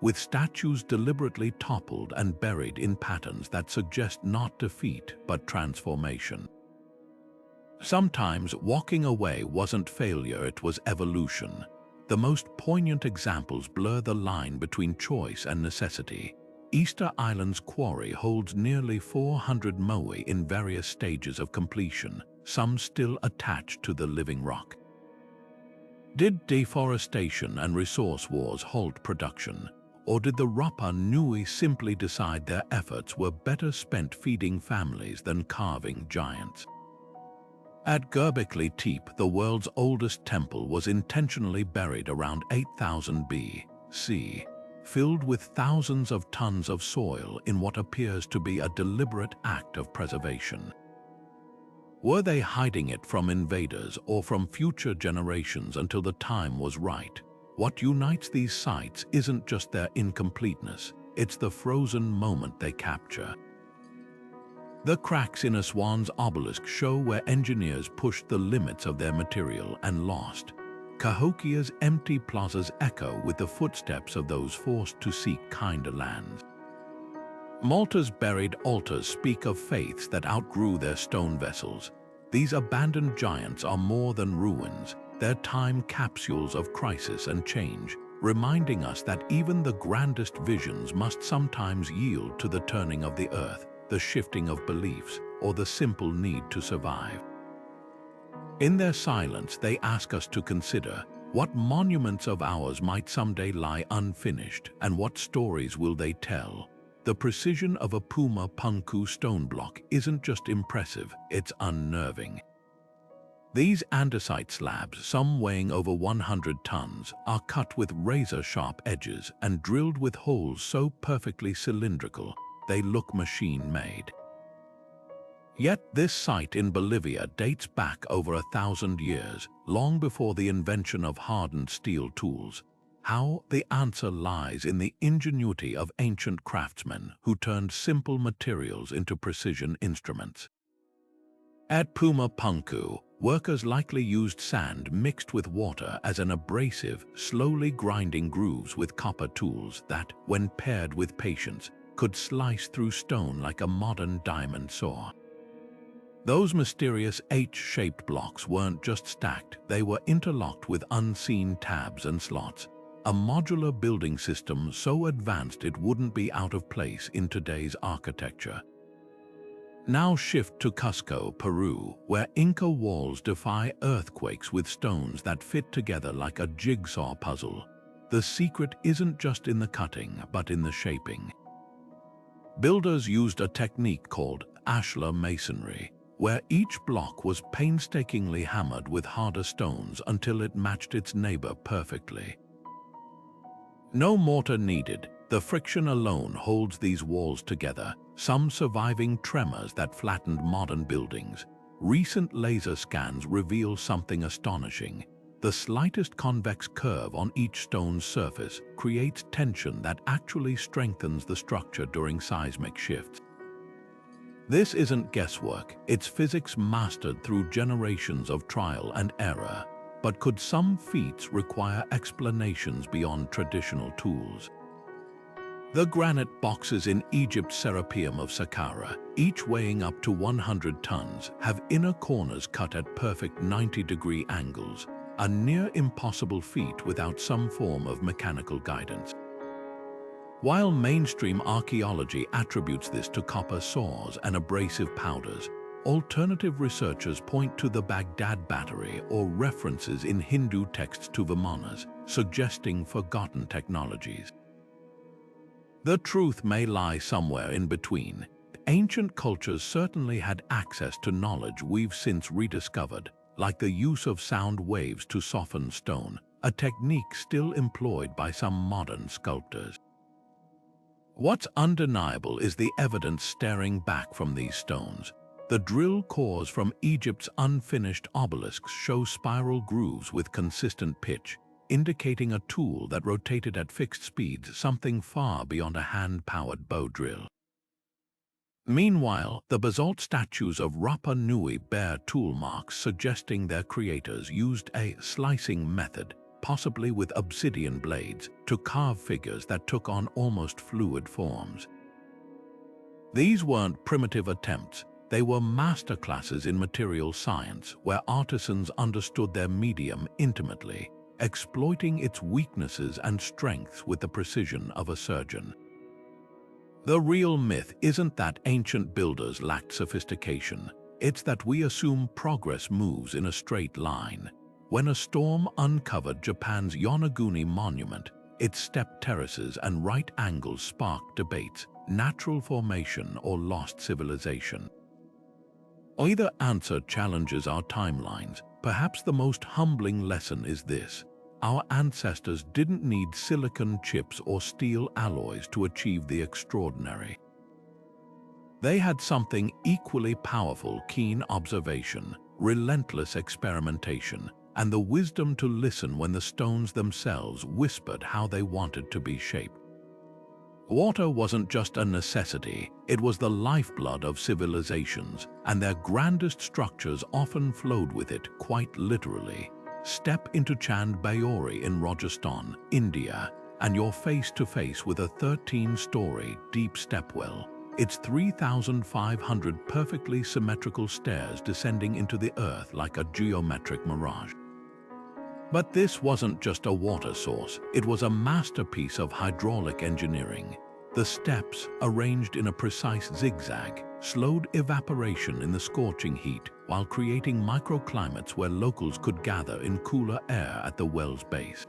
with statues deliberately toppled and buried in patterns that suggest not defeat but transformation. Sometimes walking away wasn't failure, it was evolution. The most poignant examples blur the line between choice and necessity. Easter Island's quarry holds nearly 400 moai in various stages of completion, some still attached to the living rock. Did deforestation and resource wars halt production? Or did the Rapa Nui simply decide their efforts were better spent feeding families than carving giants? At Göbekli Tepe, the world's oldest temple was intentionally buried around 8000 BC, filled with thousands of tons of soil in what appears to be a deliberate act of preservation. Were they hiding it from invaders or from future generations until the time was right? What unites these sites isn't just their incompleteness, it's the frozen moment they capture. The cracks in a swan's obelisk show where engineers pushed the limits of their material and lost. Cahokia's empty plazas echo with the footsteps of those forced to seek kinder lands. Malta's buried altars speak of faiths that outgrew their stone vessels. These abandoned giants are more than ruins. They're time capsules of crisis and change, reminding us that even the grandest visions must sometimes yield to the turning of the earth, the shifting of beliefs, or the simple need to survive. In their silence, they ask us to consider what monuments of ours might someday lie unfinished, and what stories will they tell? the precision of a Puma Punku stone block isn't just impressive, it's unnerving. These andesite slabs, some weighing over 100 tons, are cut with razor-sharp edges and drilled with holes so perfectly cylindrical they look machine-made. Yet this site in Bolivia dates back over 1,000 years, long before the invention of hardened steel tools. How? The answer lies in the ingenuity of ancient craftsmen who turned simple materials into precision instruments. At Puma Punku, workers likely used sand mixed with water as an abrasive, slowly grinding grooves with copper tools that, when paired with patience, could slice through stone like a modern diamond saw. Those mysterious H-shaped blocks weren't just stacked, they were interlocked with unseen tabs and slots, a modular building system so advanced it wouldn't be out of place in today's architecture. Now shift to Cusco, Peru, where Inca walls defy earthquakes with stones that fit together like a jigsaw puzzle. The secret isn't just in the cutting, but in the shaping. Builders used a technique called ashlar masonry, where each block was painstakingly hammered with harder stones until it matched its neighbor perfectly. No mortar needed, the friction alone holds these walls together, some surviving tremors that flattened modern buildings. Recent laser scans reveal something astonishing. The slightest convex curve on each stone's surface creates tension that actually strengthens the structure during seismic shifts. This isn't guesswork, it's physics mastered through generations of trial and error. But could some feats require explanations beyond traditional tools? The granite boxes in Egypt's Serapeum of Saqqara, each weighing up to 100 tons, have inner corners cut at perfect 90-degree angles, a near impossible feat without some form of mechanical guidance. While mainstream archaeology attributes this to copper saws and abrasive powders, alternative researchers point to the Baghdad battery or references in Hindu texts to Vimanas, suggesting forgotten technologies. The truth may lie somewhere in between. Ancient cultures certainly had access to knowledge we've since rediscovered, like the use of sound waves to soften stone, a technique still employed by some modern sculptors. What's undeniable is the evidence staring back from these stones. The drill cores from Egypt's unfinished obelisks show spiral grooves with consistent pitch, indicating a tool that rotated at fixed speeds, something far beyond a hand-powered bow drill. Meanwhile, the basalt statues of Rapa Nui bear tool marks suggesting their creators used a slicing method, possibly with obsidian blades, to carve figures that took on almost fluid forms. These weren't primitive attempts, they were masterclasses in material science where artisans understood their medium intimately, exploiting its weaknesses and strengths with the precision of a surgeon. The real myth isn't that ancient builders lacked sophistication, it's that we assume progress moves in a straight line. When a storm uncovered Japan's Yonaguni monument, its step terraces and right angles sparked debates, natural formation or lost civilization. Either answer challenges our timelines. Perhaps the most humbling lesson is this: our ancestors didn't need silicon chips or steel alloys to achieve the extraordinary. They had something equally powerful: keen observation, relentless experimentation, and the wisdom to listen when the stones themselves whispered how they wanted to be shaped. Water wasn't just a necessity, it was the lifeblood of civilizations, and their grandest structures often flowed with it, quite literally. Step into Chand Bayori in Rajasthan, India, and you're face to face with a 13-story deep stepwell. It's 3,500 perfectly symmetrical stairs descending into the earth like a geometric mirage. But this wasn't just a water source, it was a masterpiece of hydraulic engineering. The steps, arranged in a precise zigzag, slowed evaporation in the scorching heat while creating microclimates where locals could gather in cooler air at the well's base.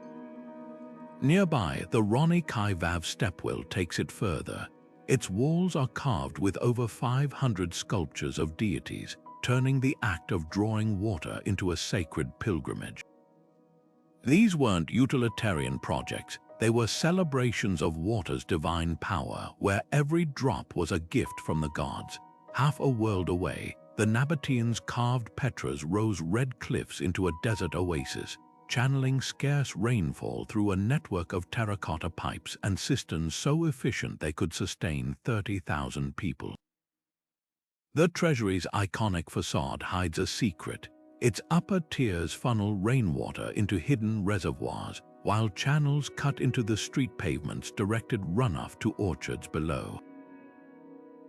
Nearby, the Rani Kai Vav stepwell takes it further. Its walls are carved with over 500 sculptures of deities, turning the act of drawing water into a sacred pilgrimage. These weren't utilitarian projects, they were celebrations of water's divine power, where every drop was a gift from the gods. Half a world away, the Nabateans carved Petra's rose-red cliffs into a desert oasis, channeling scarce rainfall through a network of terracotta pipes and cisterns so efficient they could sustain 30,000 people. The treasury's iconic facade hides a secret. Its upper tiers funnel rainwater into hidden reservoirs, while channels cut into the street pavements directed runoff to orchards below.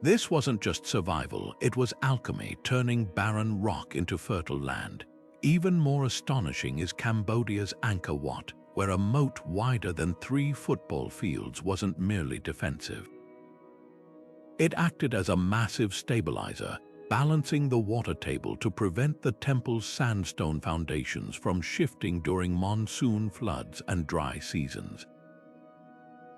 This wasn't just survival, it was alchemy, turning barren rock into fertile land. Even more astonishing is Cambodia's Angkor Wat, where a moat wider than 3 football fields wasn't merely defensive. It acted as a massive stabilizer, balancing the water table to prevent the temple's sandstone foundations from shifting during monsoon floods and dry seasons.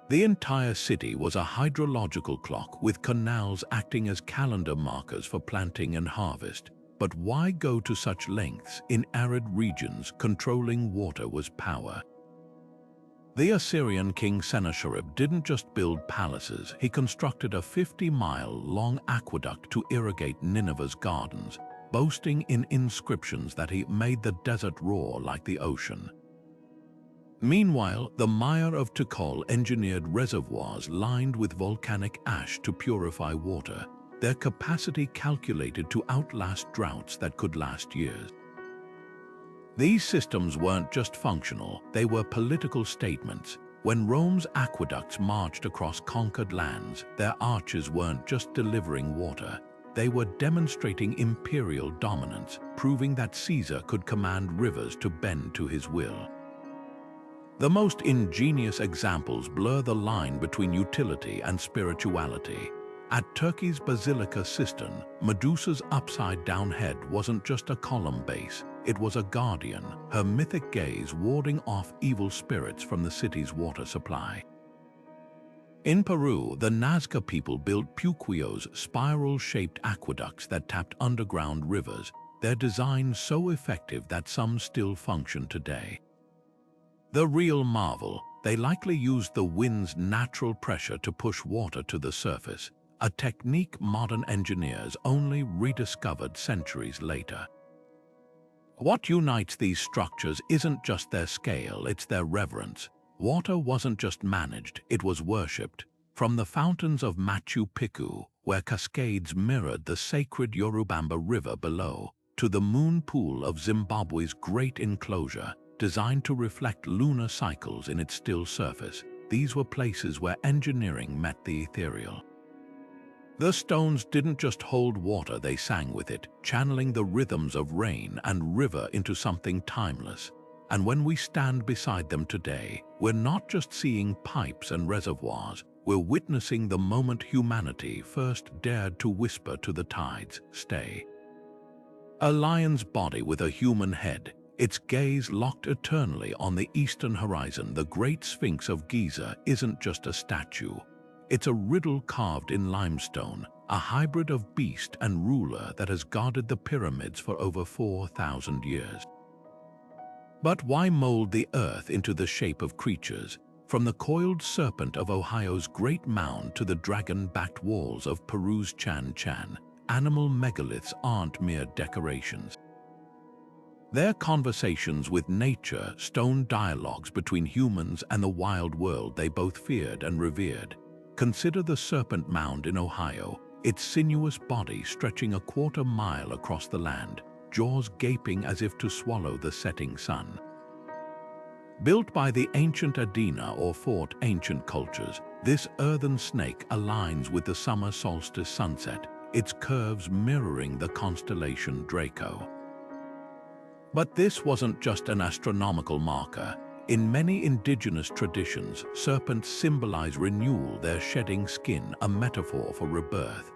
The entire city was a hydrological clock, with canals acting as calendar markers for planting and harvest. But why go to such lengths in arid regions? Controlling water was power. The Assyrian king Sennacherib didn't just build palaces, he constructed a 50-mile-long aqueduct to irrigate Nineveh's gardens, boasting in inscriptions that he made the desert roar like the ocean. Meanwhile, the Mayor of Tikal engineered reservoirs lined with volcanic ash to purify water, their capacity calculated to outlast droughts that could last years. These systems weren't just functional, they were political statements. When Rome's aqueducts marched across conquered lands, their arches weren't just delivering water, they were demonstrating imperial dominance, proving that Caesar could command rivers to bend to his will. The most ingenious examples blur the line between utility and spirituality. At Turkey's Basilica Cistern, Medusa's upside-down head wasn't just a column base, it was a guardian, her mythic gaze warding off evil spirits from the city's water supply. In Peru, the Nazca people built Puquio's spiral-shaped aqueducts that tapped underground rivers, their design so effective that some still function today. The real marvel, they likely used the wind's natural pressure to push water to the surface, a technique modern engineers only rediscovered centuries later. What unites these structures isn't just their scale, it's their reverence. Water wasn't just managed, it was worshipped. From the fountains of Machu Picchu, where cascades mirrored the sacred Yorubamba River below, to the moon pool of Zimbabwe's great enclosure, designed to reflect lunar cycles in its still surface, these were places where engineering met the ethereal. The stones didn't just hold water, they sang with it, channeling the rhythms of rain and river into something timeless. And when we stand beside them today, we're not just seeing pipes and reservoirs, we're witnessing the moment humanity first dared to whisper to the tides, "Stay." A lion's body with a human head, its gaze locked eternally on the eastern horizon, the Great Sphinx of Giza isn't just a statue. It's a riddle carved in limestone, a hybrid of beast and ruler that has guarded the pyramids for over 4,000 years. But why mold the earth into the shape of creatures? From the coiled serpent of Ohio's Great Mound to the dragon-backed walls of Peru's Chan Chan, animal megaliths aren't mere decorations. They're conversations with nature, stone dialogues between humans and the wild world they both feared and revered. Consider the Serpent Mound in Ohio, its sinuous body stretching a quarter-mile across the land, jaws gaping as if to swallow the setting sun. Built by the ancient Adena or Fort ancient cultures, this earthen snake aligns with the summer solstice sunset, its curves mirroring the constellation Draco. But this wasn't just an astronomical marker. In many indigenous traditions, serpents symbolize renewal, their shedding skin a metaphor for rebirth.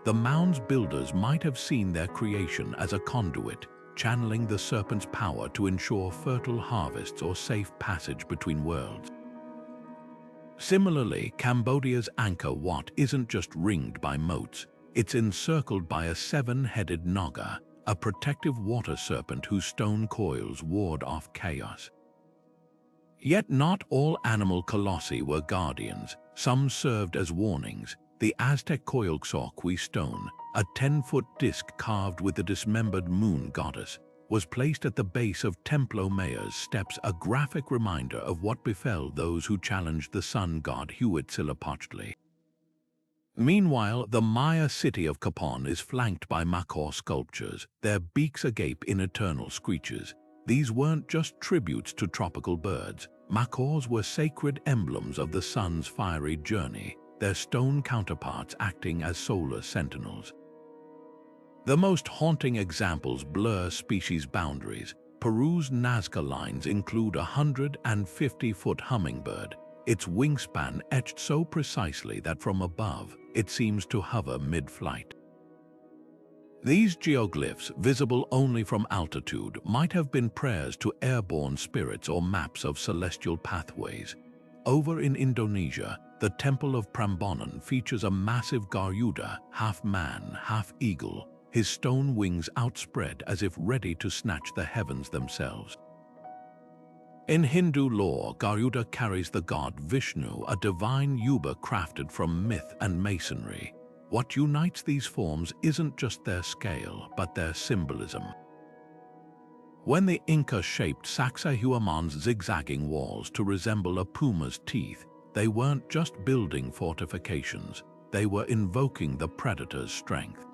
The mound's builders might have seen their creation as a conduit, channeling the serpent's power to ensure fertile harvests or safe passage between worlds. Similarly, Cambodia's Angkor Wat isn't just ringed by moats, it's encircled by a seven-headed naga, a protective water serpent whose stone coils ward off chaos. Yet not all animal colossi were guardians. Some served as warnings. The Aztec Coyolxauhqui stone, a 10-foot disc carved with the dismembered moon goddess, was placed at the base of Templo Mayor's steps, a graphic reminder of what befell those who challenged the sun god Huitzilopochtli. Meanwhile, the Maya city of Capon is flanked by macaw sculptures, their beaks agape in eternal screeches. These weren't just tributes to tropical birds. Macaws were sacred emblems of the sun's fiery journey, their stone counterparts acting as solar sentinels. The most haunting examples blur species boundaries. Peru's Nazca lines include a 150-foot hummingbird, its wingspan etched so precisely that from above, it seems to hover mid-flight. These geoglyphs, visible only from altitude, might have been prayers to airborne spirits or maps of celestial pathways. Over in Indonesia, the Temple of Prambanan features a massive Garuda, half man, half eagle, his stone wings outspread as if ready to snatch the heavens themselves. In Hindu lore, Garuda carries the god Vishnu, a divine yuba crafted from myth and masonry. What unites these forms isn't just their scale, but their symbolism. When the Inca shaped Sacsayhuaman's zigzagging walls to resemble a puma's teeth, they weren't just building fortifications, they were invoking the predator's strength.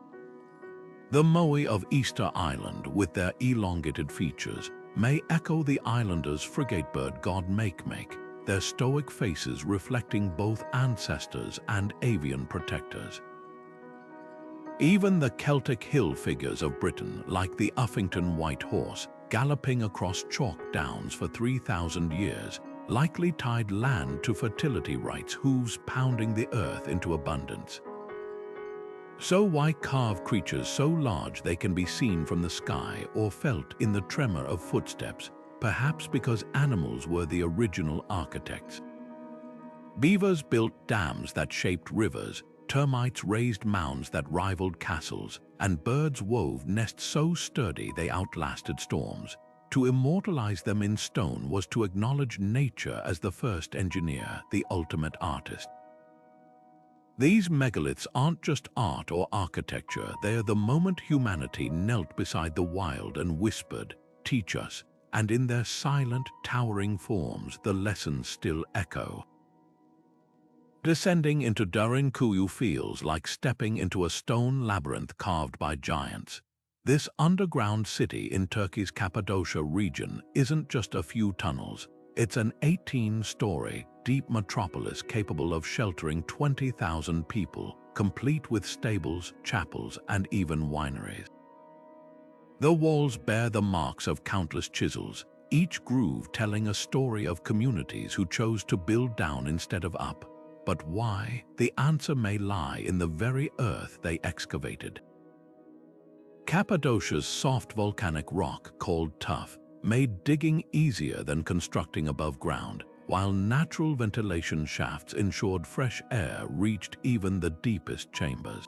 The Moai of Easter Island, with their elongated features, may echo the islanders' frigatebird god Makemake, their stoic faces reflecting both ancestors and avian protectors. Even the Celtic hill figures of Britain, like the Uffington White Horse, galloping across chalk downs for 3,000 years, likely tied land to fertility rites, hooves pounding the earth into abundance. So why carve creatures so large they can be seen from the sky or felt in the tremor of footsteps? Perhaps because animals were the original architects. Beavers built dams that shaped rivers, termites raised mounds that rivaled castles, and birds wove nests so sturdy they outlasted storms. To immortalize them in stone was to acknowledge nature as the first engineer, the ultimate artist. These megaliths aren't just art or architecture, they are the moment humanity knelt beside the wild and whispered, "Teach us," and in their silent, towering forms, the lessons still echo. Descending into Derinkuyu feels like stepping into a stone labyrinth carved by giants. This underground city in Turkey's Cappadocia region isn't just a few tunnels. It's an 18-story, deep metropolis capable of sheltering 20,000 people, complete with stables, chapels, and even wineries. The walls bear the marks of countless chisels, each groove telling a story of communities who chose to build down instead of up. But why? The answer may lie in the very earth they excavated. Cappadocia's soft volcanic rock, called tuff, made digging easier than constructing above ground, while natural ventilation shafts ensured fresh air reached even the deepest chambers.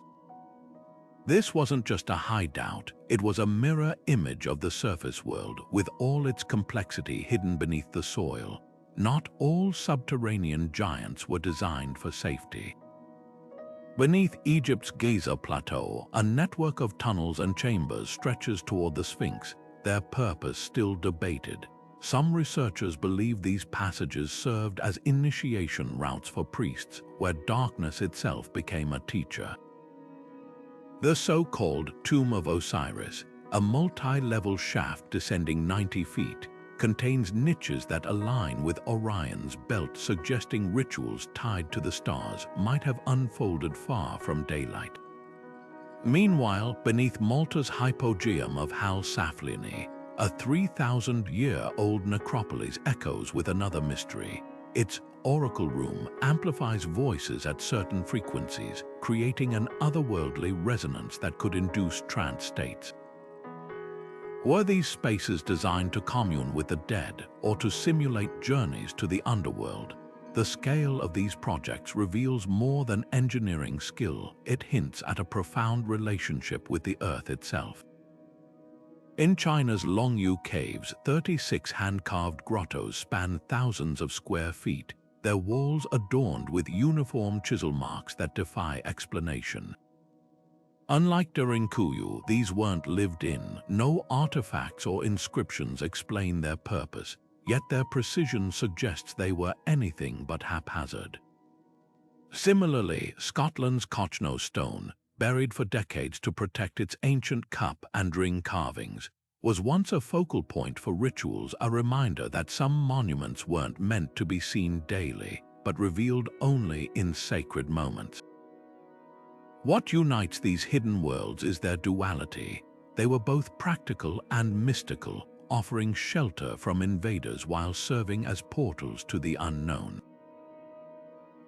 This wasn't just a hideout, it was a mirror image of the surface world, with all its complexity hidden beneath the soil. Not all subterranean giants were designed for safety. Beneath Egypt's Giza Plateau, a network of tunnels and chambers stretches toward the Sphinx, their purpose still debated. Some researchers believe these passages served as initiation routes for priests, where darkness itself became a teacher. The so-called Tomb of Osiris, a multi-level shaft descending 90 feet, contains niches that align with Orion's belt, suggesting rituals tied to the stars might have unfolded far from daylight. Meanwhile, beneath Malta's hypogeum of Hal Saflieni, a 3,000-year-old necropolis echoes with another mystery. Its oracle room amplifies voices at certain frequencies, creating an otherworldly resonance that could induce trance states. Were these spaces designed to commune with the dead or to simulate journeys to the underworld? The scale of these projects reveals more than engineering skill. It hints at a profound relationship with the earth itself. In China's Longyu Caves, 36 hand-carved grottos span thousands of square feet, their walls adorned with uniform chisel marks that defy explanation. Unlike Derinkuyu, these weren't lived in. No artifacts or inscriptions explain their purpose, yet their precision suggests they were anything but haphazard. Similarly, Scotland's Cochno stone, buried for decades to protect its ancient cup and ring carvings, was once a focal point for rituals, a reminder that some monuments weren't meant to be seen daily, but revealed only in sacred moments. What unites these hidden worlds is their duality. They were both practical and mystical, offering shelter from invaders while serving as portals to the unknown.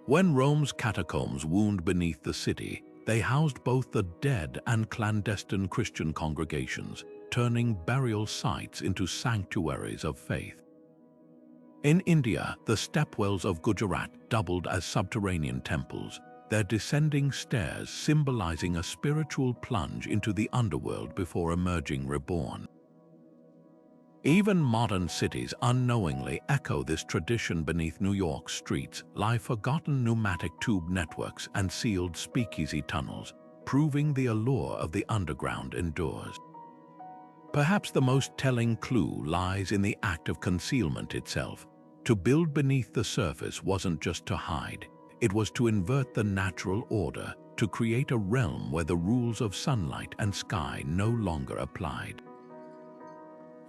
When Rome's catacombs wound beneath the city, they housed both the dead and clandestine Christian congregations, turning burial sites into sanctuaries of faith. In India, the stepwells of Gujarat doubled as subterranean temples, their descending stairs symbolizing a spiritual plunge into the underworld before emerging reborn. Even modern cities unknowingly echo this tradition. Beneath New York's streets lie forgotten pneumatic tube networks and sealed speakeasy tunnels, proving the allure of the underground endures. Perhaps the most telling clue lies in the act of concealment itself. To build beneath the surface wasn't just to hide, it was to invert the natural order, to create a realm where the rules of sunlight and sky no longer applied.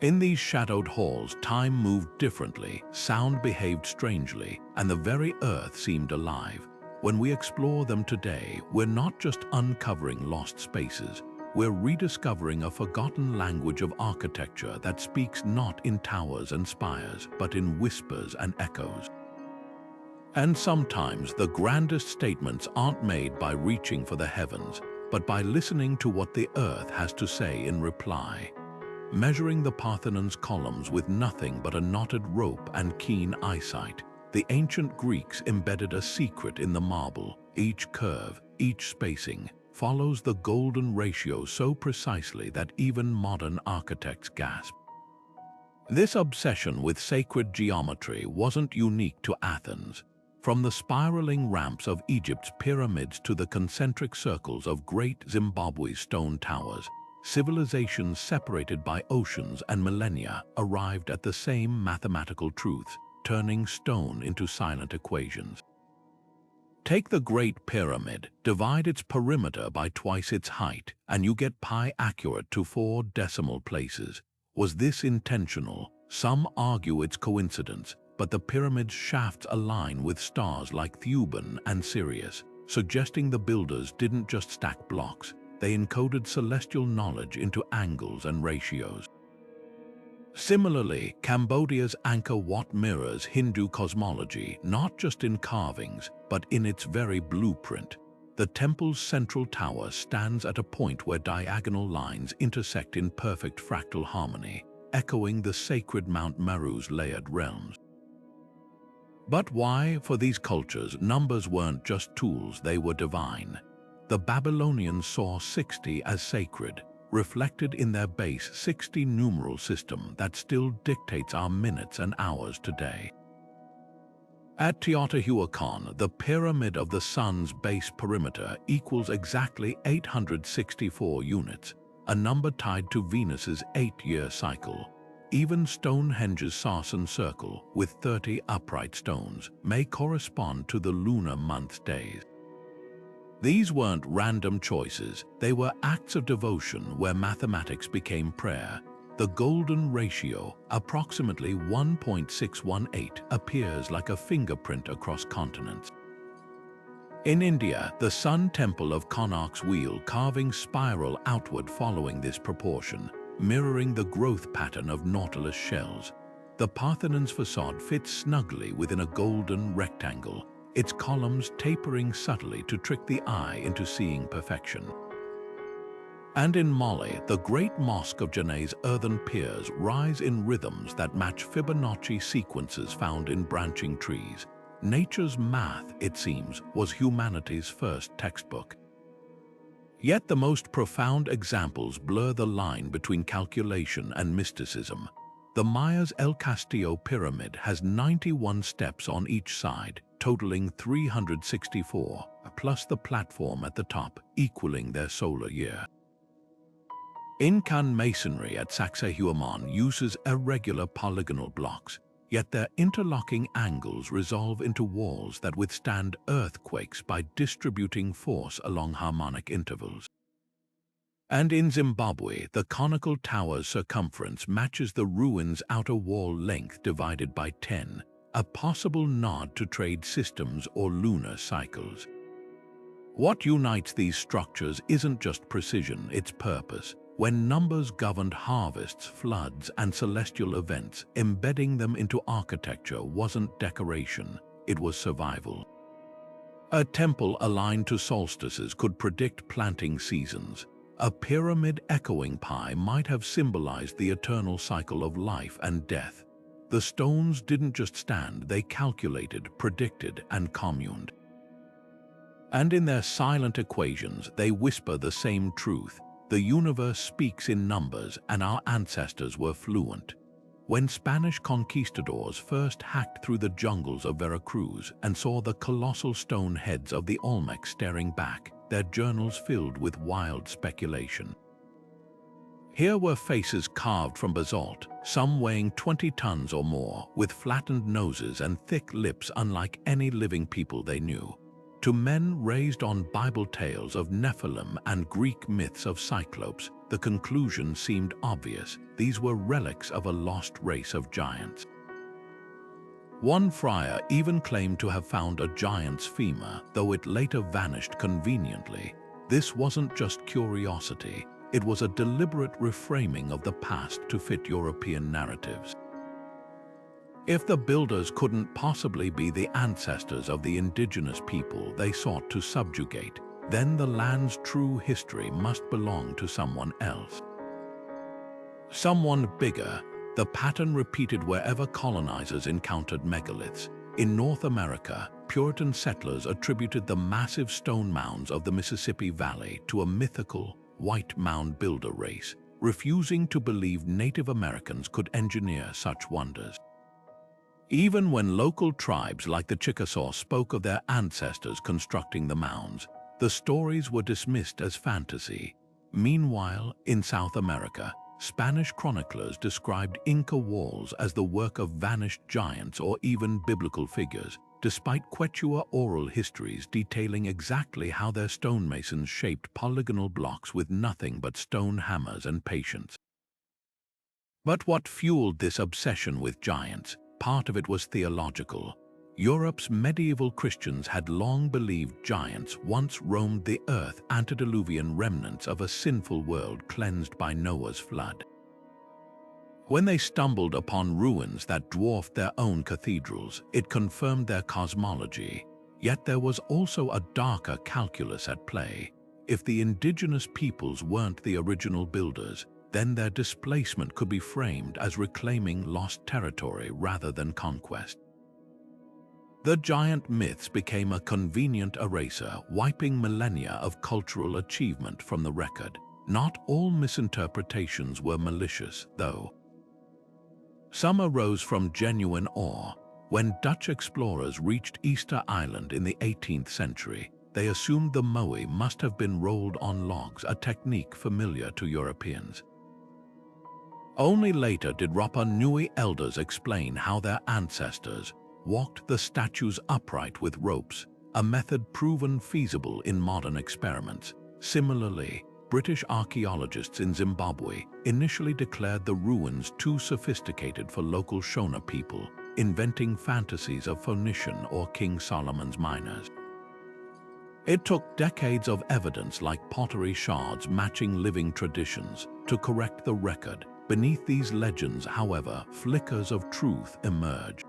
In these shadowed halls, time moved differently, sound behaved strangely, and the very earth seemed alive. When we explore them today, we're not just uncovering lost spaces, we're rediscovering a forgotten language of architecture that speaks not in towers and spires, but in whispers and echoes. And sometimes the grandest statements aren't made by reaching for the heavens, but by listening to what the earth has to say in reply. Measuring the Parthenon's columns with nothing but a knotted rope and keen eyesight, the ancient Greeks embedded a secret in the marble. Each curve, each spacing, follows the golden ratio so precisely that even modern architects gasp. This obsession with sacred geometry wasn't unique to Athens. From the spiraling ramps of Egypt's pyramids to the concentric circles of great Zimbabwe's stone towers, civilizations separated by oceans and millennia arrived at the same mathematical truths, turning stone into silent equations. Take the Great Pyramid, divide its perimeter by twice its height, and you get pi accurate to 4 decimal places. Was this intentional? Some argue it's coincidence, but the pyramid's shafts align with stars like Thuban and Sirius, suggesting the builders didn't just stack blocks, they encoded celestial knowledge into angles and ratios. Similarly, Cambodia's Angkor Wat mirrors Hindu cosmology, not just in carvings, but in its very blueprint. The temple's central tower stands at a point where diagonal lines intersect in perfect fractal harmony, echoing the sacred Mount Meru's layered realms. But why, for these cultures, numbers weren't just tools, they were divine. The Babylonians saw 60 as sacred, reflected in their base 60 numeral system that still dictates our minutes and hours today. At Teotihuacan, the Pyramid of the Sun's base perimeter equals exactly 864 units, a number tied to Venus's 8-year cycle. Even Stonehenge's Sarsen circle, with 30 upright stones, may correspond to the lunar month days. These weren't random choices, they were acts of devotion where mathematics became prayer. The golden ratio, approximately 1.618, appears like a fingerprint across continents. In India, the Sun Temple of Konark's Wheel carvings spiral outward following this proportion, mirroring the growth pattern of nautilus shells. The Parthenon's facade fits snugly within a golden rectangle, its columns tapering subtly to trick the eye into seeing perfection. And in Mali, the Great Mosque of Janet's earthen piers rise in rhythms that match Fibonacci sequences found in branching trees. Nature's math, it seems, was humanity's first textbook. Yet the most profound examples blur the line between calculation and mysticism. The Maya's El Castillo pyramid has 91 steps on each side, totaling 364, plus the platform at the top, equaling their solar year. Incan masonry at Sacsayhuaman uses irregular polygonal blocks, yet their interlocking angles resolve into walls that withstand earthquakes by distributing force along harmonic intervals. And in Zimbabwe, the conical tower's circumference matches the ruin's outer wall length divided by 10, a possible nod to trade systems or lunar cycles. What unites these structures isn't just precision, it's purpose. When numbers governed harvests, floods, and celestial events, embedding them into architecture wasn't decoration, it was survival. A temple aligned to solstices could predict planting seasons. A pyramid echoing pi might have symbolized the eternal cycle of life and death. The stones didn't just stand, they calculated, predicted, and communed. And in their silent equations, they whisper the same truth. The universe speaks in numbers, and our ancestors were fluent. When Spanish conquistadors first hacked through the jungles of Veracruz and saw the colossal stone heads of the Olmec staring back, their journals filled with wild speculation. Here were faces carved from basalt, some weighing 20 tons or more, with flattened noses and thick lips unlike any living people they knew. To men raised on Bible tales of Nephilim and Greek myths of Cyclopes, the conclusion seemed obvious. These were relics of a lost race of giants. One friar even claimed to have found a giant's femur, though it later vanished conveniently. This wasn't just curiosity, it was a deliberate reframing of the past to fit European narratives. If the builders couldn't possibly be the ancestors of the indigenous people they sought to subjugate, then the land's true history must belong to someone else. Someone bigger. The pattern repeated wherever colonizers encountered megaliths. In North America, Puritan settlers attributed the massive stone mounds of the Mississippi Valley to a mythical, white mound builder race, refusing to believe Native Americans could engineer such wonders. Even when local tribes like the Chickasaw spoke of their ancestors constructing the mounds, the stories were dismissed as fantasy. Meanwhile, in South America, Spanish chroniclers described Inca walls as the work of vanished giants or even biblical figures, despite Quechua oral histories detailing exactly how their stonemasons shaped polygonal blocks with nothing but stone hammers and patience. But what fueled this obsession with giants? Part of it was theological. Europe's medieval Christians had long believed giants once roamed the earth, antediluvian remnants of a sinful world cleansed by Noah's flood. When they stumbled upon ruins that dwarfed their own cathedrals, it confirmed their cosmology. Yet there was also a darker calculus at play. If the indigenous peoples weren't the original builders, then their displacement could be framed as reclaiming lost territory rather than conquest. The giant myths became a convenient eraser, wiping millennia of cultural achievement from the record. Not all misinterpretations were malicious, though. Some arose from genuine awe. When Dutch explorers reached Easter Island in the 18th century, they assumed the moai must have been rolled on logs, a technique familiar to Europeans. Only later did Rapa Nui elders explain how their ancestors walked the statues upright with ropes, a method proven feasible in modern experiments. Similarly, British archaeologists in Zimbabwe initially declared the ruins too sophisticated for local Shona people, inventing fantasies of Phoenician or King Solomon's miners. It took decades of evidence like pottery shards matching living traditions to correct the record. Beneath these legends, however, flickers of truth emerge.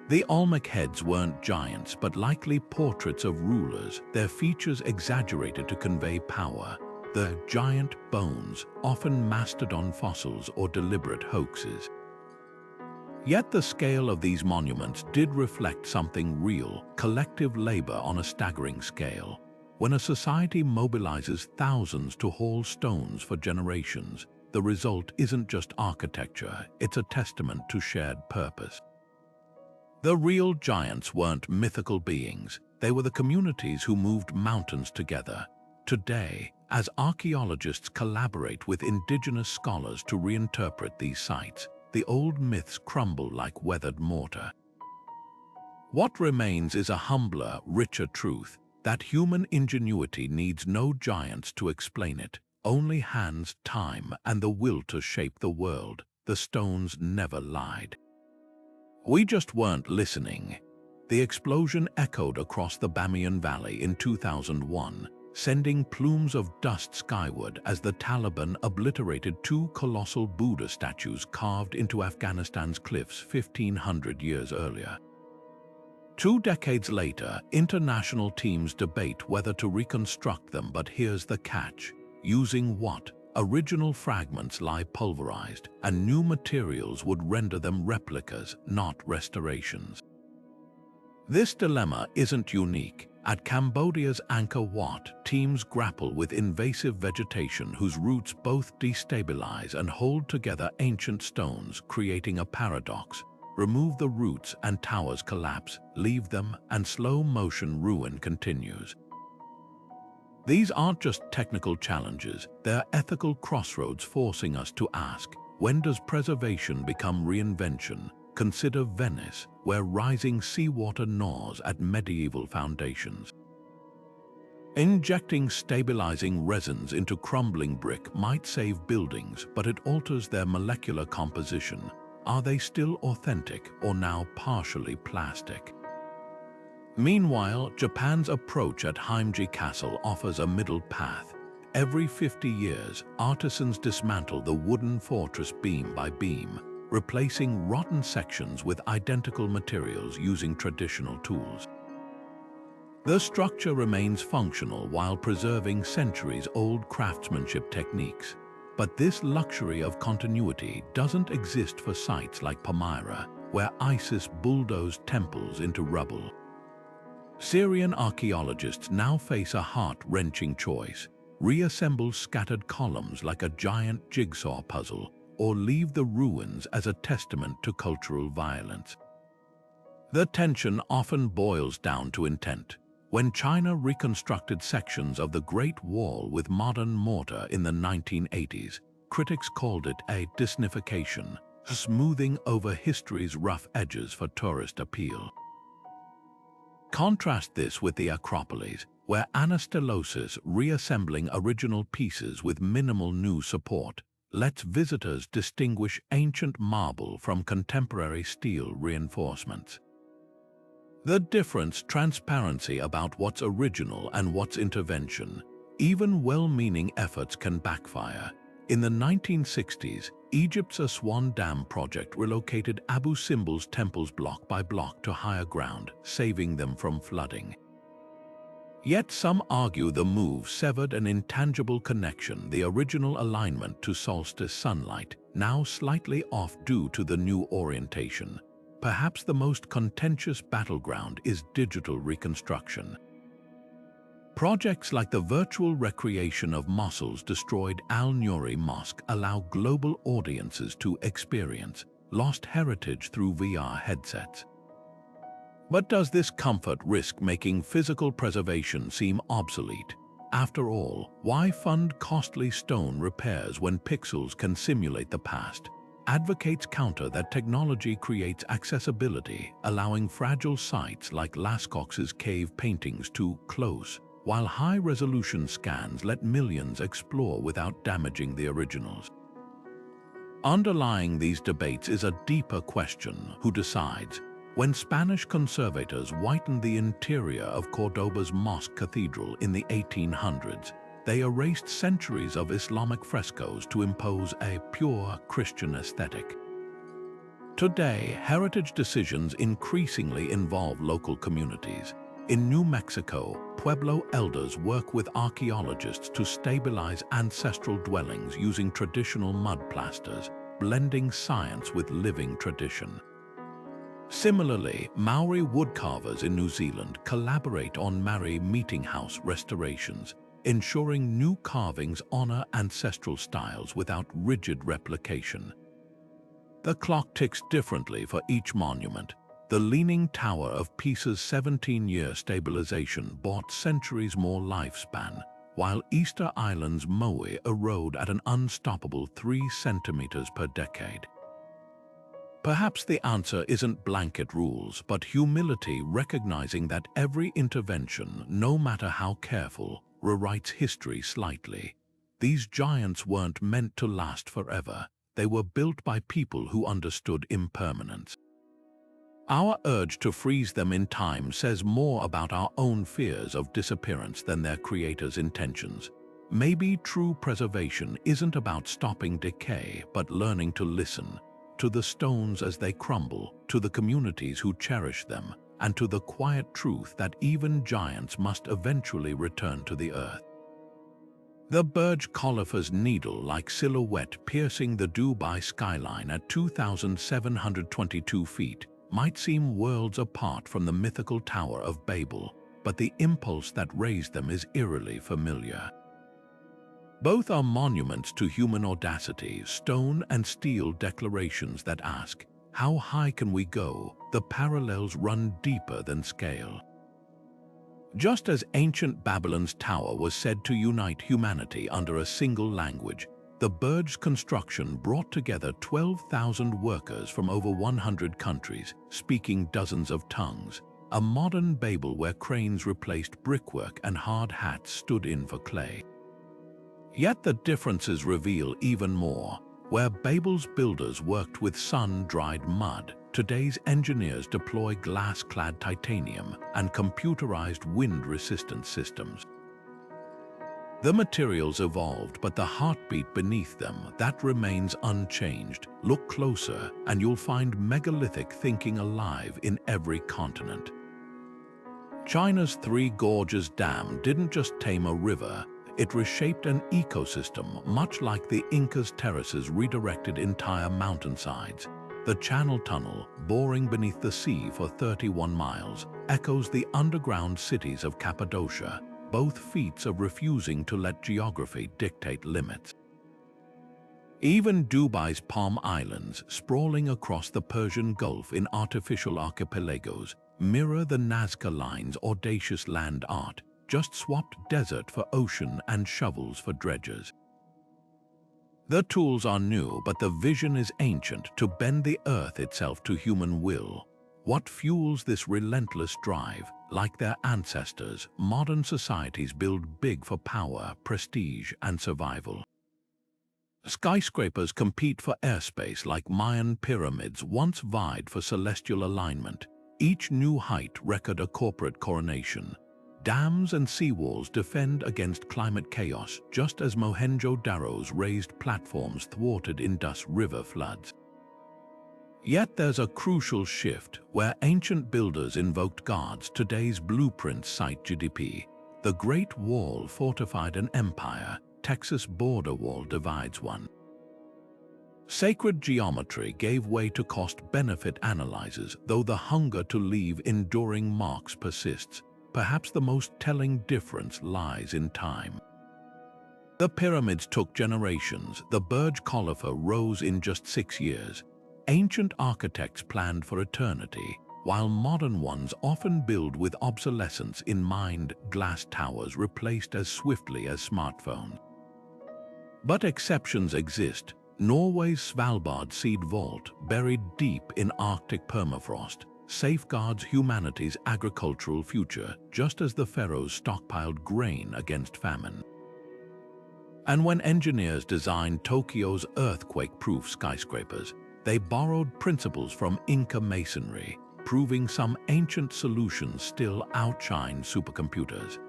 The Olmec heads weren't giants, but likely portraits of rulers, their features exaggerated to convey power. The giant bones, often mastodon fossils or deliberate hoaxes. Yet the scale of these monuments did reflect something real, collective labor on a staggering scale. When a society mobilizes thousands to haul stones for generations, the result isn't just architecture, it's a testament to shared purpose. The real giants weren't mythical beings, they were the communities who moved mountains together. Today, as archaeologists collaborate with indigenous scholars to reinterpret these sites, the old myths crumble like weathered mortar. What remains is a humbler, richer truth, that human ingenuity needs no giants to explain it, only hands, time, and the will to shape the world. The stones never lied. We just weren't listening. The explosion echoed across the Bamiyan Valley in 2001, sending plumes of dust skyward as the Taliban obliterated two colossal Buddha statues carved into Afghanistan's cliffs 1,500 years earlier. 2 decades later, international teams debate whether to reconstruct them, but here's the catch. Using what? Original fragments lie pulverized, and new materials would render them replicas, not restorations. This dilemma isn't unique. At Cambodia's Angkor Wat, teams grapple with invasive vegetation whose roots both destabilize and hold together ancient stones, creating a paradox. Remove the roots and towers collapse, leave them and slow-motion ruin continues. These aren't just technical challenges, they're ethical crossroads forcing us to ask, when does preservation become reinvention? Consider Venice, where rising seawater gnaws at medieval foundations. Injecting stabilizing resins into crumbling brick might save buildings, but it alters their molecular composition. Are they still authentic or now partially plastic? Meanwhile, Japan's approach at Heimeji Castle offers a middle path. Every 50 years, artisans dismantle the wooden fortress beam by beam, replacing rotten sections with identical materials using traditional tools. The structure remains functional while preserving centuries-old craftsmanship techniques. But this luxury of continuity doesn't exist for sites like Palmyra, where ISIS bulldozed temples into rubble. Syrian archaeologists now face a heart-wrenching choice: reassemble scattered columns like a giant jigsaw puzzle, or leave the ruins as a testament to cultural violence. The tension often boils down to intent. When China reconstructed sections of the Great Wall with modern mortar in the 1980s, critics called it a Disneyfication, smoothing over history's rough edges for tourist appeal. Contrast this with the Acropolis, where anastylosis, reassembling original pieces with minimal new support, lets visitors distinguish ancient marble from contemporary steel reinforcements. The difference: transparency about what's original and what's intervention. Even well-meaning efforts can backfire. In the 1960s, Egypt's Aswan Dam project relocated Abu Simbel's temples block by block to higher ground, saving them from flooding. Yet some argue the move severed an intangible connection, the original alignment to solstice sunlight, now slightly off due to the new orientation. Perhaps the most contentious battleground is digital reconstruction. Projects like the virtual recreation of Mosul's destroyed Al-Nuri Mosque allow global audiences to experience lost heritage through VR headsets. But does this comfort risk making physical preservation seem obsolete? After all, why fund costly stone repairs when pixels can simulate the past? Advocates counter that technology creates accessibility, allowing fragile sites like Lascaux's cave paintings to close, while high-resolution scans let millions explore without damaging the originals. Underlying these debates is a deeper question: who decides? When Spanish conservators whitened the interior of Cordoba's mosque cathedral in the 1800s, they erased centuries of Islamic frescoes to impose a pure Christian aesthetic. Today, heritage decisions increasingly involve local communities. In New Mexico, Pueblo elders work with archaeologists to stabilize ancestral dwellings using traditional mud plasters, blending science with living tradition. Similarly, Maori woodcarvers in New Zealand collaborate on Maori meeting house restorations, ensuring new carvings honor ancestral styles without rigid replication. The clock ticks differently for each monument. The Leaning Tower of Pisa's 17-year stabilization bought centuries more lifespan, while Easter Island's moai erode at an unstoppable 3 centimeters per decade. Perhaps the answer isn't blanket rules, but humility, recognizing that every intervention, no matter how careful, rewrites history slightly. These giants weren't meant to last forever. They were built by people who understood impermanence. Our urge to freeze them in time says more about our own fears of disappearance than their creators' intentions. Maybe true preservation isn't about stopping decay, but learning to listen to the stones as they crumble, to the communities who cherish them, and to the quiet truth that even giants must eventually return to the earth. The Burj Khalifa's needle-like silhouette piercing the Dubai skyline at 2,722 feet might seem worlds apart from the mythical Tower of Babel, but the impulse that raised them is eerily familiar. Both are monuments to human audacity, stone and steel declarations that ask, how high can we go? The parallels run deeper than scale. Just as ancient Babylon's tower was said to unite humanity under a single language, the Burj's construction brought together 12,000 workers from over 100 countries, speaking dozens of tongues, a modern Babel where cranes replaced brickwork and hard hats stood in for clay. Yet the differences reveal even more. Where Babel's builders worked with sun-dried mud, today's engineers deploy glass-clad titanium and computerized wind-resistant systems. The materials evolved, but the heartbeat beneath them, that remains unchanged. Look closer, and you'll find megalithic thinking alive in every continent. China's Three Gorges Dam didn't just tame a river, it reshaped an ecosystem, much like the Inca's terraces redirected entire mountainsides. The Channel Tunnel, boring beneath the sea for 31 miles, echoes the underground cities of Cappadocia, both feats of refusing to let geography dictate limits. Even Dubai's Palm Islands, sprawling across the Persian Gulf in artificial archipelagos, mirror the Nazca Line's audacious land art, just swapped desert for ocean and shovels for dredgers. The tools are new, but the vision is ancient, to bend the earth itself to human will. What fuels this relentless drive? Like their ancestors, modern societies build big for power, prestige, and survival. Skyscrapers compete for airspace like Mayan pyramids once vied for celestial alignment. Each new height record a corporate coronation. Dams and seawalls defend against climate chaos, just as Mohenjo-Daro's raised platforms thwarted Indus River floods. Yet there's a crucial shift. Where ancient builders invoked gods, today's blueprints cite GDP. The Great Wall fortified an empire. Texas border wall divides one. Sacred geometry gave way to cost-benefit analyses, though the hunger to leave enduring marks persists. Perhaps the most telling difference lies in time. The pyramids took generations. The Burj Khalifa rose in just 6 years. Ancient architects planned for eternity, while modern ones often build with obsolescence in mind. Glass towers replaced as swiftly as smartphones. But exceptions exist. Norway's Svalbard Seed Vault, buried deep in Arctic permafrost, safeguards humanity's agricultural future, just as the pharaohs stockpiled grain against famine. And when engineers designed Tokyo's earthquake-proof skyscrapers, they borrowed principles from Inca masonry, proving some ancient solutions still outshine supercomputers.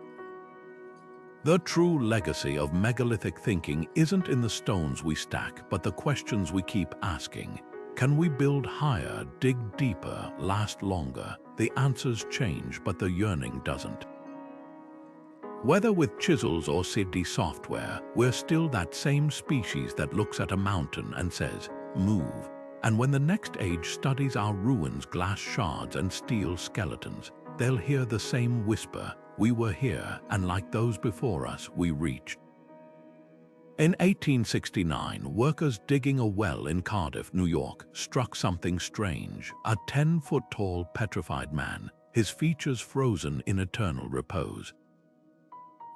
The true legacy of megalithic thinking isn't in the stones we stack, but the questions we keep asking. Can we build higher, dig deeper, last longer? The answers change, but the yearning doesn't. Whether with chisels or CD software, we're still that same species that looks at a mountain and says, move. And when the next age studies our ruins, glass shards, and steel skeletons, they'll hear the same whisper: we were here, and like those before us, we reached. In 1869, workers digging a well in Cardiff, New York, struck something strange: a 10-foot-tall petrified man, his features frozen in eternal repose.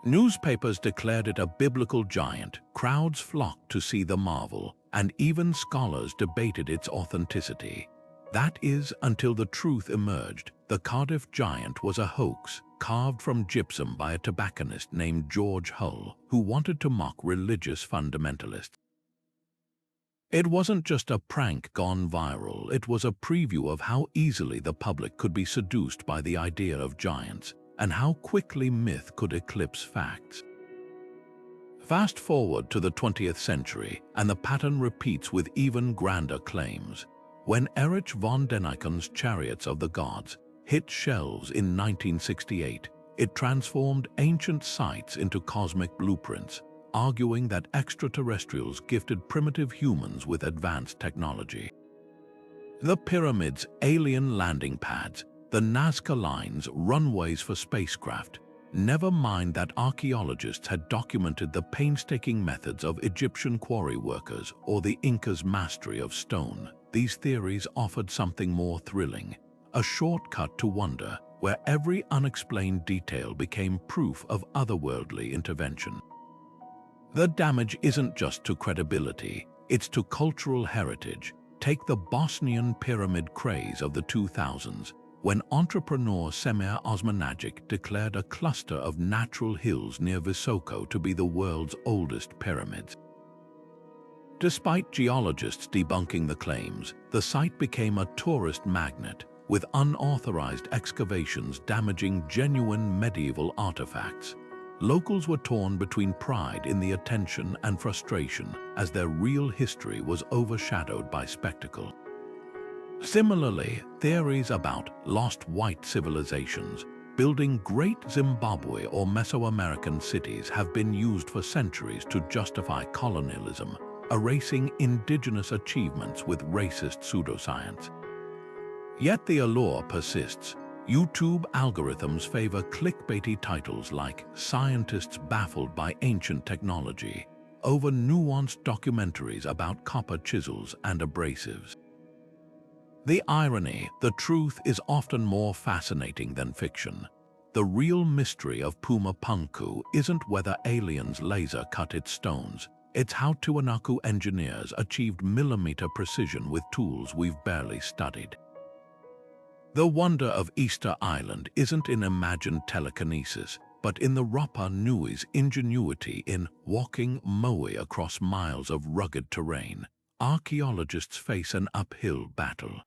Newspapers declared it a biblical giant, crowds flocked to see the marvel, and even scholars debated its authenticity. That is, until the truth emerged: the Cardiff giant was a hoax, carved from gypsum by a tobacconist named George Hull, who wanted to mock religious fundamentalists. It wasn't just a prank gone viral, it was a preview of how easily the public could be seduced by the idea of giants, and how quickly myth could eclipse facts. Fast forward to the 20th century, and the pattern repeats with even grander claims. When Erich von Däniken's Chariots of the Gods hit shelves in 1968, it transformed ancient sites into cosmic blueprints, arguing that extraterrestrials gifted primitive humans with advanced technology. The pyramids, alien landing pads, the Nazca lines, runways for spacecraft. Never mind that archaeologists had documented the painstaking methods of Egyptian quarry workers or the Incas' mastery of stone. These theories offered something more thrilling: a shortcut to wonder, where every unexplained detail became proof of otherworldly intervention. The damage isn't just to credibility, it's to cultural heritage. Take the Bosnian pyramid craze of the 2000s, when entrepreneur Semir Osmanagic declared a cluster of natural hills near Visoko to be the world's oldest pyramids. Despite geologists debunking the claims, the site became a tourist magnet, with unauthorized excavations damaging genuine medieval artifacts. Locals were torn between pride in the attention and frustration, as their real history was overshadowed by spectacle. Similarly, theories about lost white civilizations, building great Zimbabwe or Mesoamerican cities, have been used for centuries to justify colonialism, erasing indigenous achievements with racist pseudoscience. Yet the allure persists. YouTube algorithms favor clickbaity titles like "Scientists Baffled by Ancient Technology" over nuanced documentaries about copper chisels and abrasives. The irony: the truth is often more fascinating than fiction. The real mystery of Puma Punku isn't whether aliens laser cut its stones, it's how Tiwanaku engineers achieved millimeter precision with tools we've barely studied. The wonder of Easter Island isn't in imagined telekinesis, but in the Rapa Nui's ingenuity in walking Moai across miles of rugged terrain. Archaeologists face an uphill battle.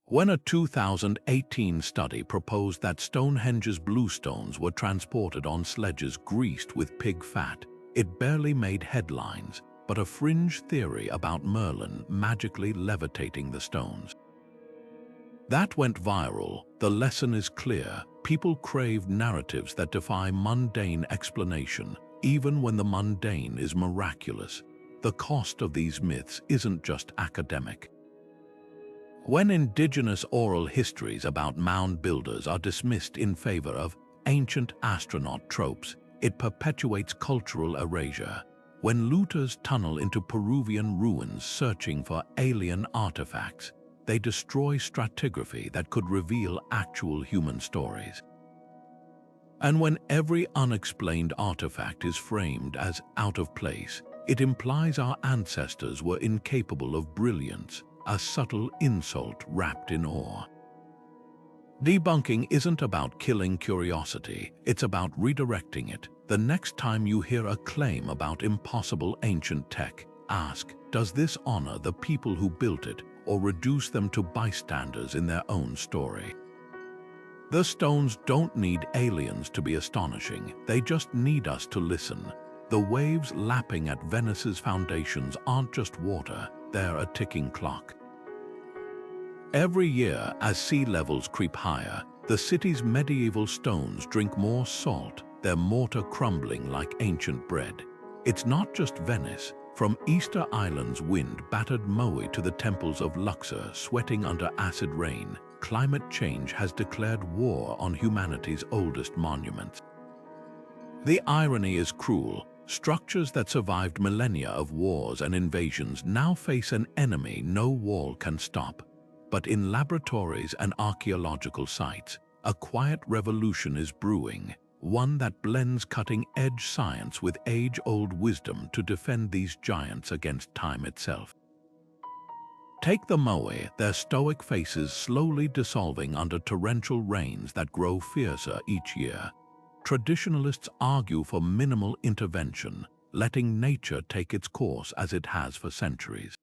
When a 2018 study proposed that Stonehenge's bluestones were transported on sledges greased with pig fat, it barely made headlines, but a fringe theory about Merlin magically levitating the stones. That went viral. The lesson is clear: people crave narratives that defy mundane explanation, even when the mundane is miraculous. The cost of these myths isn't just academic. When indigenous oral histories about mound builders are dismissed in favor of ancient astronaut tropes, it perpetuates cultural erasure. When looters tunnel into Peruvian ruins searching for alien artifacts, they destroy stratigraphy that could reveal actual human stories. And when every unexplained artifact is framed as out of place, it implies our ancestors were incapable of brilliance, a subtle insult wrapped in awe. Debunking isn't about killing curiosity, it's about redirecting it. The next time you hear a claim about impossible ancient tech, ask, does this honor the people who built it, or reduce them to bystanders in their own story? The stones don't need aliens to be astonishing, they just need us to listen. The waves lapping at Venice's foundations aren't just water, they're a ticking clock. Every year, as sea levels creep higher, the city's medieval stones drink more salt, their mortar crumbling like ancient bread. It's not just Venice, From Easter Island's wind-battered Moai to the temples of Luxor sweating under acid rain, climate change has declared war on humanity's oldest monuments. The irony is cruel. Structures that survived millennia of wars and invasions now face an enemy no wall can stop. But in laboratories and archaeological sites, a quiet revolution is brewing, one that blends cutting-edge science with age-old wisdom to defend these giants against time itself. Take the Moai, their stoic faces slowly dissolving under torrential rains that grow fiercer each year. Traditionalists argue for minimal intervention, letting nature take its course as it has for centuries.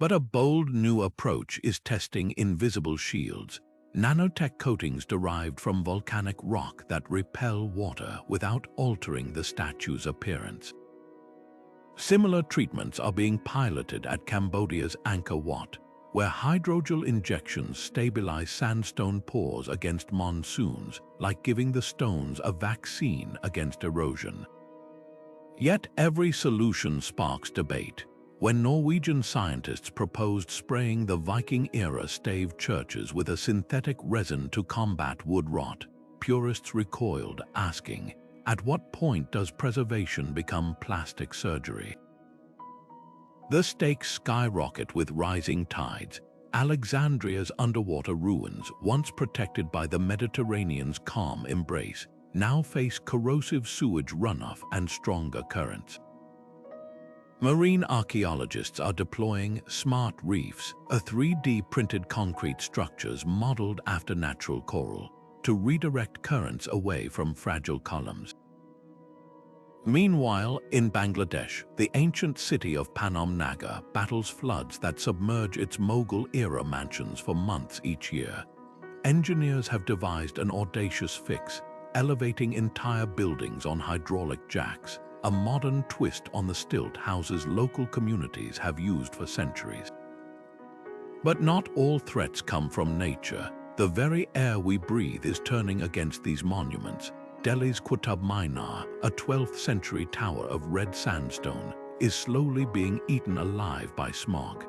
But a bold new approach is testing invisible shields, nanotech coatings derived from volcanic rock that repel water without altering the statue's appearance. Similar treatments are being piloted at Cambodia's Angkor Wat, where hydrogel injections stabilize sandstone pores against monsoons, like giving the stones a vaccine against erosion. Yet every solution sparks debate. When Norwegian scientists proposed spraying the Viking-era stave churches with a synthetic resin to combat wood rot, purists recoiled, asking, at what point does preservation become plastic surgery? The stakes skyrocket with rising tides. Alexandria's underwater ruins, once protected by the Mediterranean's calm embrace, now face corrosive sewage runoff and stronger currents. Marine archaeologists are deploying smart reefs, a 3D-printed concrete structures modeled after natural coral, to redirect currents away from fragile columns. Meanwhile, in Bangladesh, the ancient city of Panom Nagar battles floods that submerge its Mughal-era mansions for months each year. Engineers have devised an audacious fix, elevating entire buildings on hydraulic jacks, a modern twist on the stilt houses local communities have used for centuries. But not all threats come from nature. The very air we breathe is turning against these monuments. Delhi's Qutub Minar, a 12th century tower of red sandstone, is slowly being eaten alive by smog.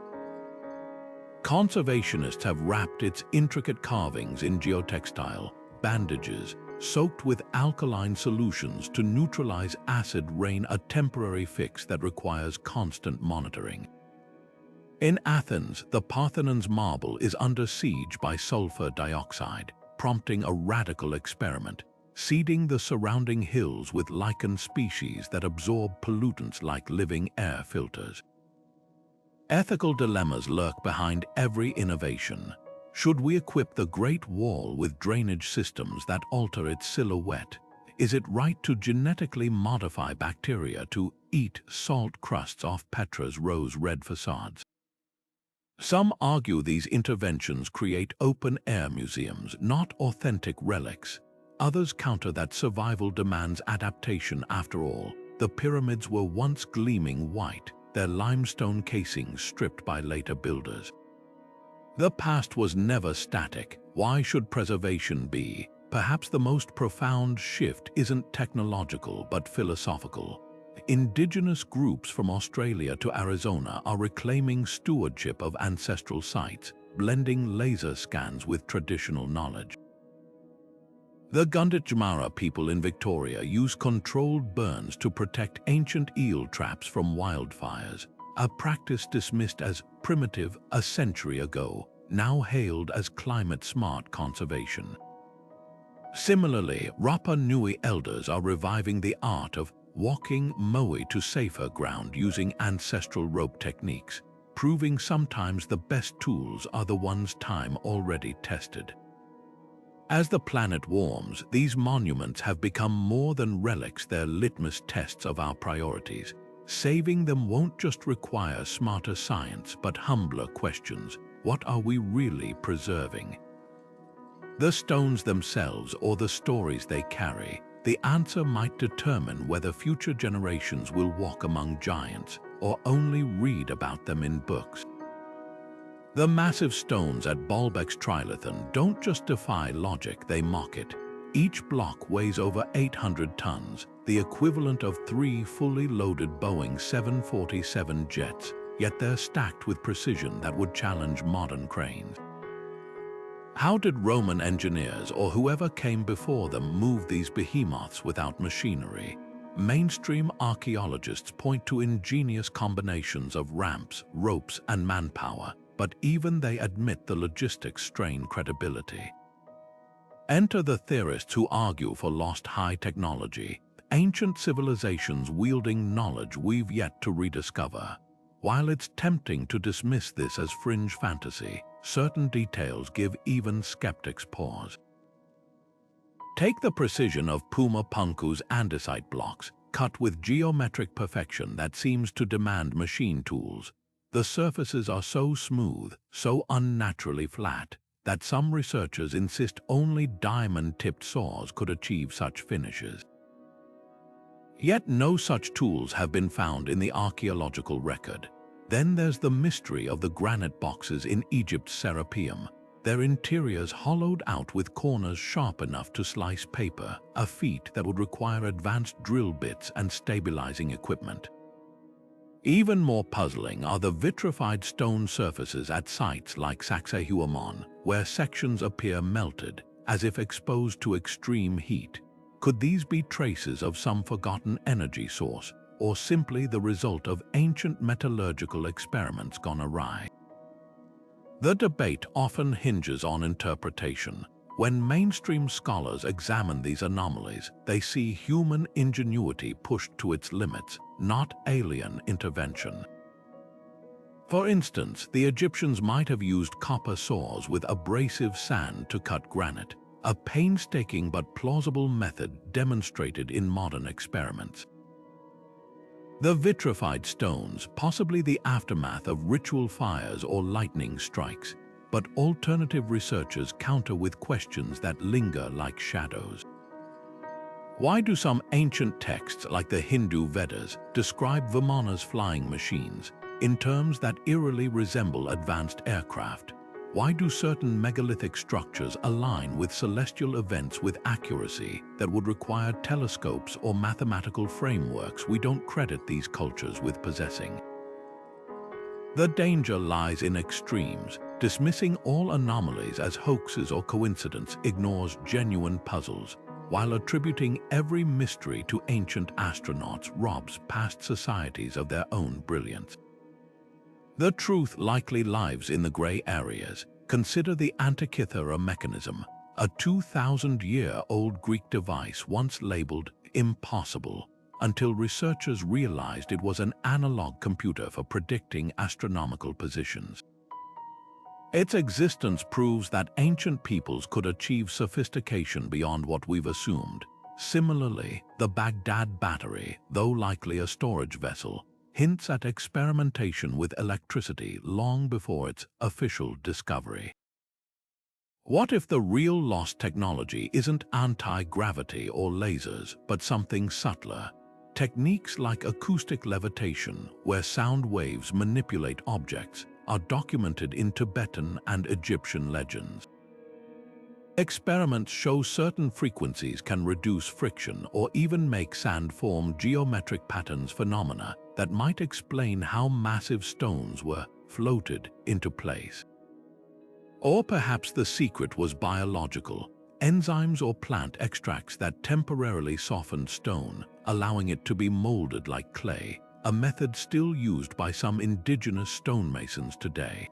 Conservationists have wrapped its intricate carvings in geotextile, bandages, soaked with alkaline solutions to neutralize acid rain, a temporary fix that requires constant monitoring. In Athens, the Parthenon's marble is under siege by sulfur dioxide, prompting a radical experiment, seeding the surrounding hills with lichen species that absorb pollutants like living air filters. Ethical dilemmas lurk behind every innovation. Should we equip the Great Wall with drainage systems that alter its silhouette? Is it right to genetically modify bacteria to eat salt crusts off Petra's rose-red facades? Some argue these interventions create open-air museums, not authentic relics. Others counter that survival demands adaptation. After all, the pyramids were once gleaming white, their limestone casings stripped by later builders. The past was never static. Why should preservation be? Perhaps the most profound shift isn't technological but philosophical. Indigenous groups from Australia to Arizona are reclaiming stewardship of ancestral sites, blending laser scans with traditional knowledge. The Gunditjmara people in Victoria use controlled burns to protect ancient eel traps from wildfires, a practice dismissed as primitive a century ago, now hailed as climate-smart conservation. Similarly, Rapa Nui elders are reviving the art of walking Moai to safer ground using ancestral rope techniques, proving sometimes the best tools are the ones time already tested. As the planet warms, these monuments have become more than relics, they're litmus tests of our priorities. Saving them won't just require smarter science, but humbler questions. What are we really preserving? The stones themselves or the stories they carry? The answer might determine whether future generations will walk among giants or only read about them in books. The massive stones at Baalbek's Trilithon don't just defy logic, they mock it. Each block weighs over 800 tons, the equivalent of 3 fully loaded Boeing 747 jets, yet they're stacked with precision that would challenge modern cranes. How did Roman engineers or whoever came before them move these behemoths without machinery? Mainstream archaeologists point to ingenious combinations of ramps, ropes, and manpower, but even they admit the logistics strain credibility. Enter the theorists who argue for lost high technology, ancient civilizations wielding knowledge we've yet to rediscover. While it's tempting to dismiss this as fringe fantasy, certain details give even skeptics pause. Take the precision of Puma Punku's andesite blocks, cut with geometric perfection that seems to demand machine tools. The surfaces are so smooth, so unnaturally flat, that some researchers insist only diamond-tipped saws could achieve such finishes. Yet no such tools have been found in the archaeological record. Then there's the mystery of the granite boxes in Egypt's Serapeum, their interiors hollowed out with corners sharp enough to slice paper, a feat that would require advanced drill bits and stabilizing equipment. Even more puzzling are the vitrified stone surfaces at sites like Sacsayhuamon, where sections appear melted, as if exposed to extreme heat. Could these be traces of some forgotten energy source, or simply the result of ancient metallurgical experiments gone awry? The debate often hinges on interpretation. When mainstream scholars examine these anomalies, they see human ingenuity pushed to its limits, not alien intervention. For instance, the Egyptians might have used copper saws with abrasive sand to cut granite, a painstaking but plausible method demonstrated in modern experiments. The vitrified stones, possibly the aftermath of ritual fires or lightning strikes, but alternative researchers counter with questions that linger like shadows. Why do some ancient texts like the Hindu Vedas describe Vimana's flying machines in terms that eerily resemble advanced aircraft? Why do certain megalithic structures align with celestial events with accuracy that would require telescopes or mathematical frameworks we don't credit these cultures with possessing? The danger lies in extremes. Dismissing all anomalies as hoaxes or coincidence ignores genuine puzzles, while attributing every mystery to ancient astronauts robs past societies of their own brilliance. The truth likely lies in the gray areas. Consider the Antikythera mechanism, a 2,000-year-old Greek device once labeled impossible, until researchers realized it was an analog computer for predicting astronomical positions. Its existence proves that ancient peoples could achieve sophistication beyond what we've assumed. Similarly, the Baghdad battery, though likely a storage vessel, hints at experimentation with electricity long before its official discovery. What if the real lost technology isn't anti-gravity or lasers, but something subtler? Techniques like acoustic levitation, where sound waves manipulate objects, are documented in Tibetan and Egyptian legends. Experiments show certain frequencies can reduce friction or even make sand form geometric patterns phenomena that might explain how massive stones were floated into place. Or perhaps the secret was biological, enzymes or plant extracts that temporarily softened stone, allowing it to be molded like clay, a method still used by some indigenous stonemasons today.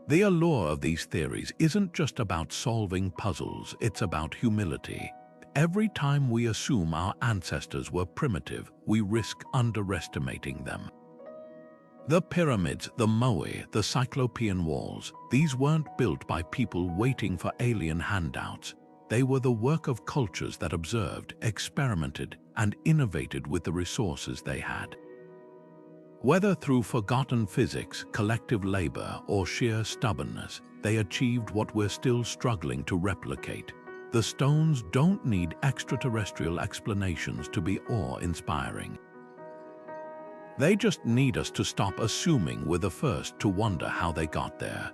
The allure of these theories isn't just about solving puzzles, it's about humility. Every time we assume our ancestors were primitive, we risk underestimating them. The pyramids, the moai, the Cyclopean walls, these weren't built by people waiting for alien handouts. They were the work of cultures that observed, experimented, and innovated with the resources they had. Whether through forgotten physics, collective labor, or sheer stubbornness, they achieved what we're still struggling to replicate. The stones don't need extraterrestrial explanations to be awe-inspiring. They just need us to stop assuming we're the first to wonder how they got there.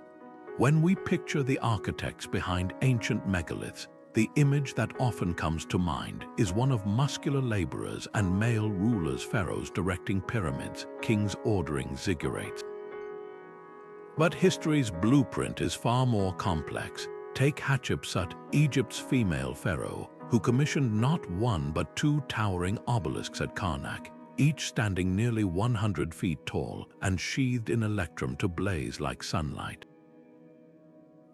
When we picture the architects behind ancient megaliths, the image that often comes to mind is one of muscular laborers and male rulers, pharaohs directing pyramids, kings ordering ziggurats. But history's blueprint is far more complex. Take Hatshepsut, Egypt's female pharaoh, who commissioned not one but two towering obelisks at Karnak, each standing nearly 100 feet tall and sheathed in electrum to blaze like sunlight.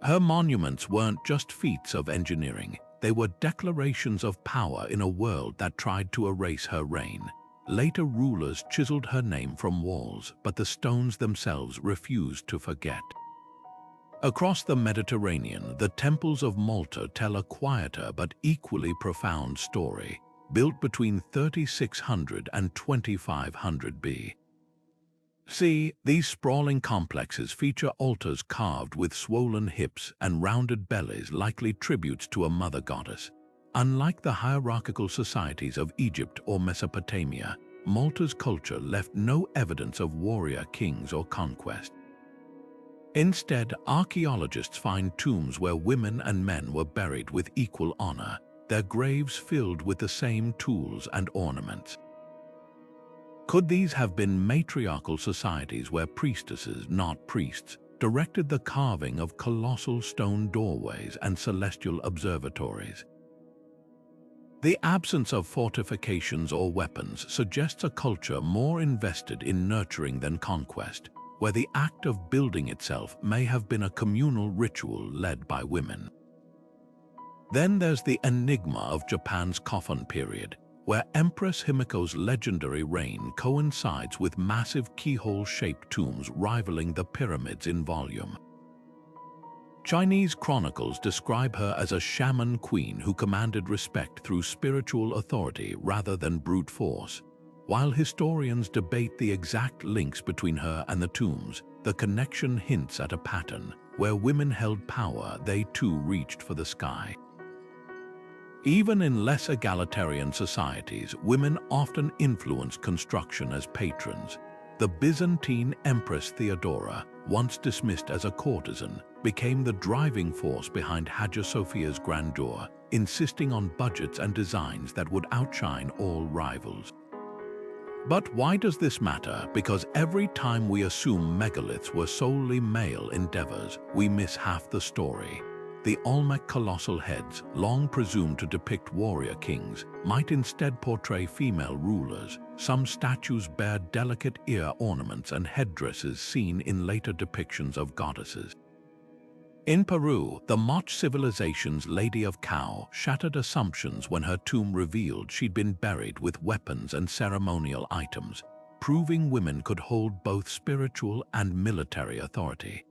Her monuments weren't just feats of engineering, they were declarations of power in a world that tried to erase her reign. Later rulers chiseled her name from walls, but the stones themselves refused to forget. Across the Mediterranean, the temples of Malta tell a quieter but equally profound story, built between 3600 and 2500 BC. These sprawling complexes feature altars carved with swollen hips and rounded bellies, likely tributes to a mother goddess. Unlike the hierarchical societies of Egypt or Mesopotamia, Malta's culture left no evidence of warrior kings or conquest. Instead, archaeologists find tombs where women and men were buried with equal honor, their graves filled with the same tools and ornaments. Could these have been matriarchal societies where priestesses, not priests, directed the carving of colossal stone doorways and celestial observatories? The absence of fortifications or weapons suggests a culture more invested in nurturing than conquest, where the act of building itself may have been a communal ritual led by women. Then there's the enigma of Japan's Kofun period, where Empress Himiko's legendary reign coincides with massive keyhole-shaped tombs rivaling the pyramids in volume. Chinese chronicles describe her as a shaman queen who commanded respect through spiritual authority rather than brute force. While historians debate the exact links between her and the tombs, the connection hints at a pattern. Where women held power, they too reached for the sky. Even in less egalitarian societies, women often influenced construction as patrons. The Byzantine Empress Theodora, once dismissed as a courtesan, became the driving force behind Hagia Sophia's grandeur, insisting on budgets and designs that would outshine all rivals. But why does this matter? Because every time we assume megaliths were solely male endeavors, we miss half the story. The Olmec colossal heads, long presumed to depict warrior kings, might instead portray female rulers. Some statues bear delicate ear ornaments and headdresses seen in later depictions of goddesses. In Peru, the Moche civilization's Lady of Cow shattered assumptions when her tomb revealed she'd been buried with weapons and ceremonial items, proving women could hold both spiritual and military authority.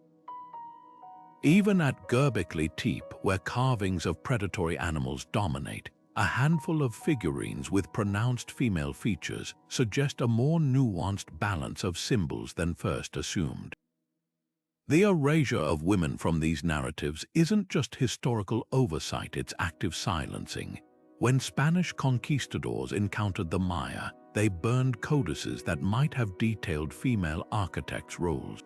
Even at Göbekli Tepe, where carvings of predatory animals dominate, a handful of figurines with pronounced female features suggest a more nuanced balance of symbols than first assumed. The erasure of women from these narratives isn't just historical oversight, it's active silencing. When Spanish conquistadors encountered the Maya, they burned codices that might have detailed female architects' roles.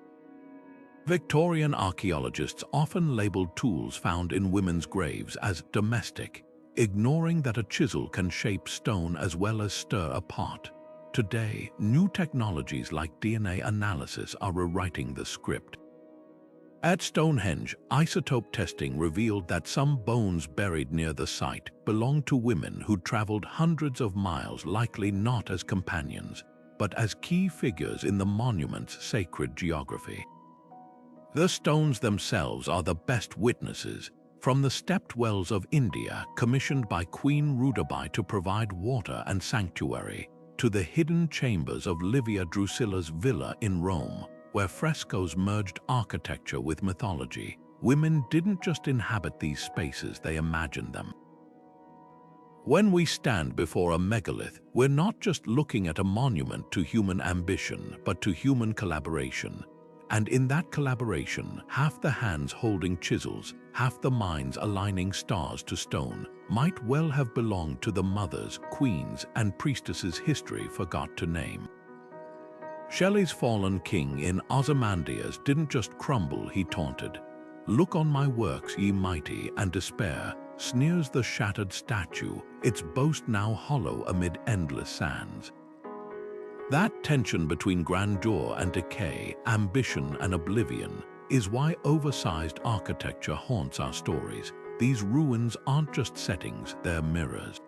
Victorian archaeologists often labeled tools found in women's graves as domestic, ignoring that a chisel can shape stone as well as stir a pot. Today, new technologies like DNA analysis are rewriting the script. At Stonehenge, isotope testing revealed that some bones buried near the site belonged to women who'd traveled hundreds of miles, likely not as companions, but as key figures in the monument's sacred geography. The stones themselves are the best witnesses, from the stepped wells of India, commissioned by Queen Rudabai to provide water and sanctuary, to the hidden chambers of Livia Drusilla's villa in Rome, where frescoes merged architecture with mythology. Women didn't just inhabit these spaces, they imagined them. When we stand before a megalith, we're not just looking at a monument to human ambition, but to human collaboration. And in that collaboration, half the hands holding chisels, half the minds aligning stars to stone, might well have belonged to the mothers, queens, and priestesses history forgot to name. Shelley's fallen king in Ozymandias didn't just crumble, he taunted. "Look on my works, ye mighty, and despair. sneers the shattered statue, its boast now hollow amid endless sands. That tension between grandeur and decay, ambition and oblivion, is why oversized architecture haunts our stories. These ruins aren't just settings, they're mirrors.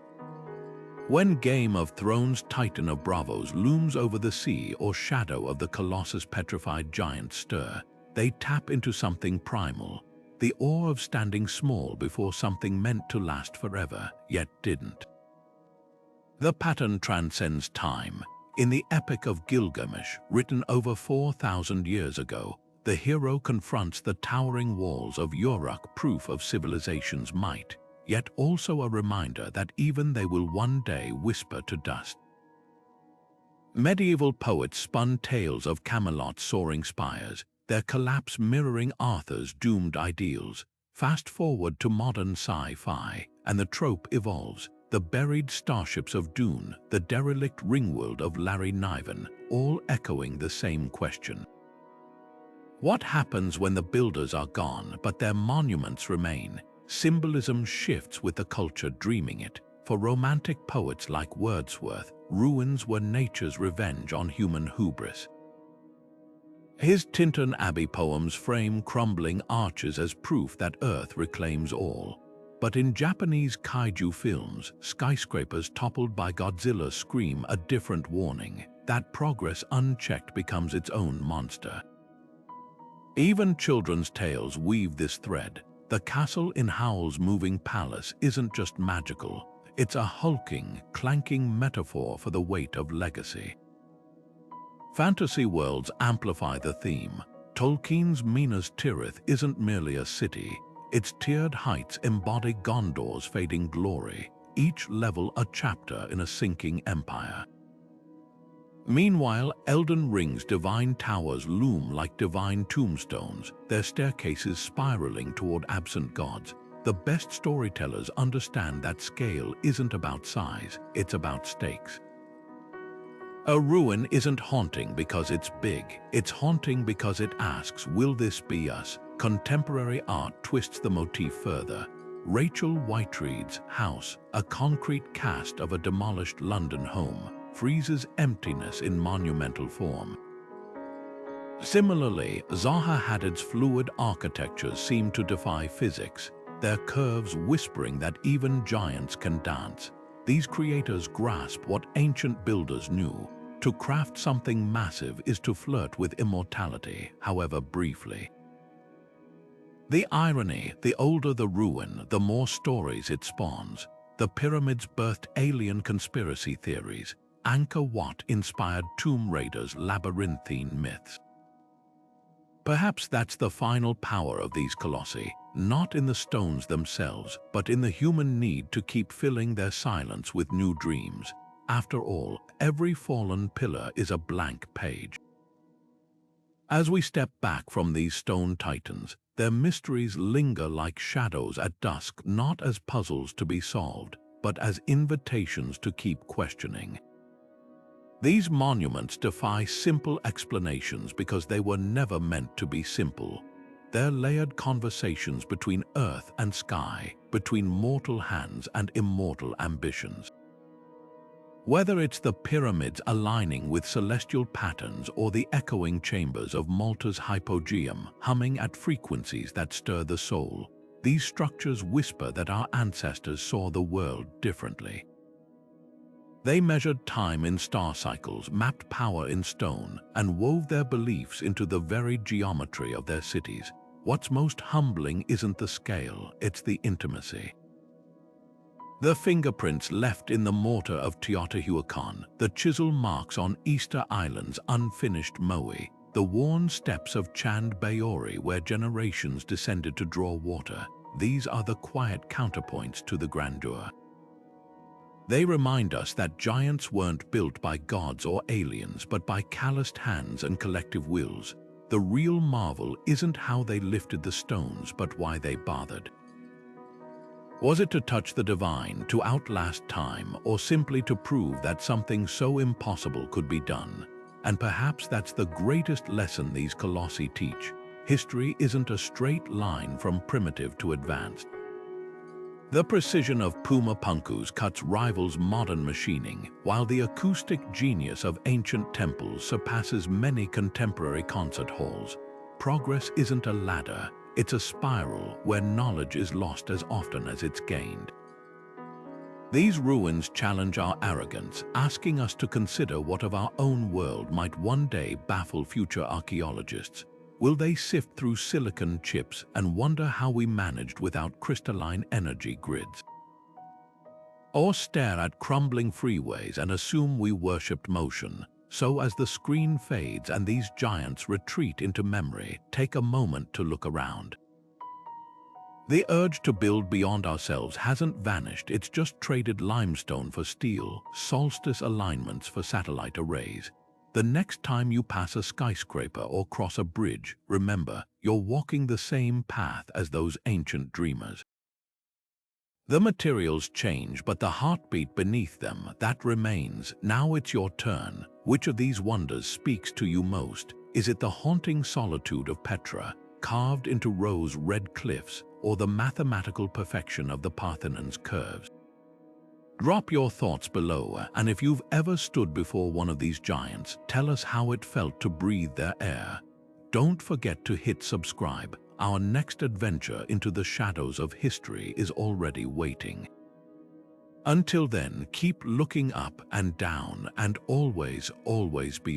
When Game of Thrones' Titan of Bravos looms over the sea or shadow of the Colossus petrified giant stir, they tap into something primal, the awe of standing small before something meant to last forever, yet didn't. The pattern transcends time. In the Epic of Gilgamesh, written over 4,000 years ago, the hero confronts the towering walls of Uruk, proof of civilization's might, yet also a reminder that even they will one day whisper to dust. Medieval poets spun tales of Camelot's soaring spires, their collapse mirroring Arthur's doomed ideals. Fast forward to modern sci-fi, and the trope evolves. The buried starships of Dune, the derelict ringworld of Larry Niven, all echoing the same question. What happens when the builders are gone, but their monuments remain? Symbolism shifts with the culture dreaming it. For romantic poets like Wordsworth, ruins were nature's revenge on human hubris. His Tintern Abbey poems frame crumbling arches as proof that Earth reclaims all. But in Japanese kaiju films, skyscrapers toppled by Godzilla scream a different warning, that progress unchecked becomes its own monster. Even children's tales weave this thread. The castle in Howl's Moving Palace isn't just magical, it's a hulking, clanking metaphor for the weight of legacy. Fantasy worlds amplify the theme. Tolkien's Minas Tirith isn't merely a city, its tiered heights embody Gondor's fading glory, each level a chapter in a sinking empire. Meanwhile, Elden Ring's divine towers loom like divine tombstones, their staircases spiraling toward absent gods. The best storytellers understand that scale isn't about size, it's about stakes. A ruin isn't haunting because it's big, it's haunting because it asks, will this be us? Contemporary art twists the motif further. Rachel Whiteread's House, a concrete cast of a demolished London home, freezes emptiness in monumental form. Similarly, Zaha Hadid's fluid architectures seem to defy physics, their curves whispering that even giants can dance. These creators grasp what ancient builders knew. To craft something massive is to flirt with immortality, however briefly. The irony, the older the ruin, the more stories it spawns. The pyramids birthed alien conspiracy theories. Angkor Wat inspired Tomb Raider's labyrinthine myths. Perhaps that's the final power of these colossi, not in the stones themselves, but in the human need to keep filling their silence with new dreams. After all, every fallen pillar is a blank page. As we step back from these stone titans, their mysteries linger like shadows at dusk, not as puzzles to be solved, but as invitations to keep questioning. These monuments defy simple explanations because they were never meant to be simple. They're layered conversations between earth and sky, between mortal hands and immortal ambitions. Whether it's the pyramids aligning with celestial patterns or the echoing chambers of Malta's hypogeum humming at frequencies that stir the soul, these structures whisper that our ancestors saw the world differently. They measured time in star cycles, mapped power in stone, and wove their beliefs into the very geometry of their cities. What's most humbling isn't the scale, it's the intimacy. The fingerprints left in the mortar of Teotihuacan, the chisel marks on Easter Island's unfinished moai, the worn steps of Chand Bayori where generations descended to draw water, these are the quiet counterpoints to the grandeur. They remind us that giants weren't built by gods or aliens, but by calloused hands and collective wills. The real marvel isn't how they lifted the stones, but why they bothered. Was it to touch the divine, to outlast time, or simply to prove that something so impossible could be done? And perhaps that's the greatest lesson these colossi teach. History isn't a straight line from primitive to advanced. The precision of Puma Punku's cuts rivals modern machining, while the acoustic genius of ancient temples surpasses many contemporary concert halls. Progress isn't a ladder, it's a spiral where knowledge is lost as often as it's gained. These ruins challenge our arrogance, asking us to consider what of our own world might one day baffle future archaeologists. Will they sift through silicon chips and wonder how we managed without crystalline energy grids? Or stare at crumbling freeways and assume we worshipped motion? So as the screen fades and these giants retreat into memory, take a moment to look around. The urge to build beyond ourselves hasn't vanished, it's just traded limestone for steel, solstice alignments for satellite arrays. The next time you pass a skyscraper or cross a bridge, remember, you're walking the same path as those ancient dreamers. The materials change, but the heartbeat beneath them, that remains. Now it's your turn. Which of these wonders speaks to you most? Is it the haunting solitude of Petra, carved into rose-red cliffs, or the mathematical perfection of the Parthenon's curves? Drop your thoughts below, and if you've ever stood before one of these giants, tell us how it felt to breathe their air. Don't forget to hit subscribe. Our next adventure into the shadows of history is already waiting. Until then, keep looking up and down and always, always beyond.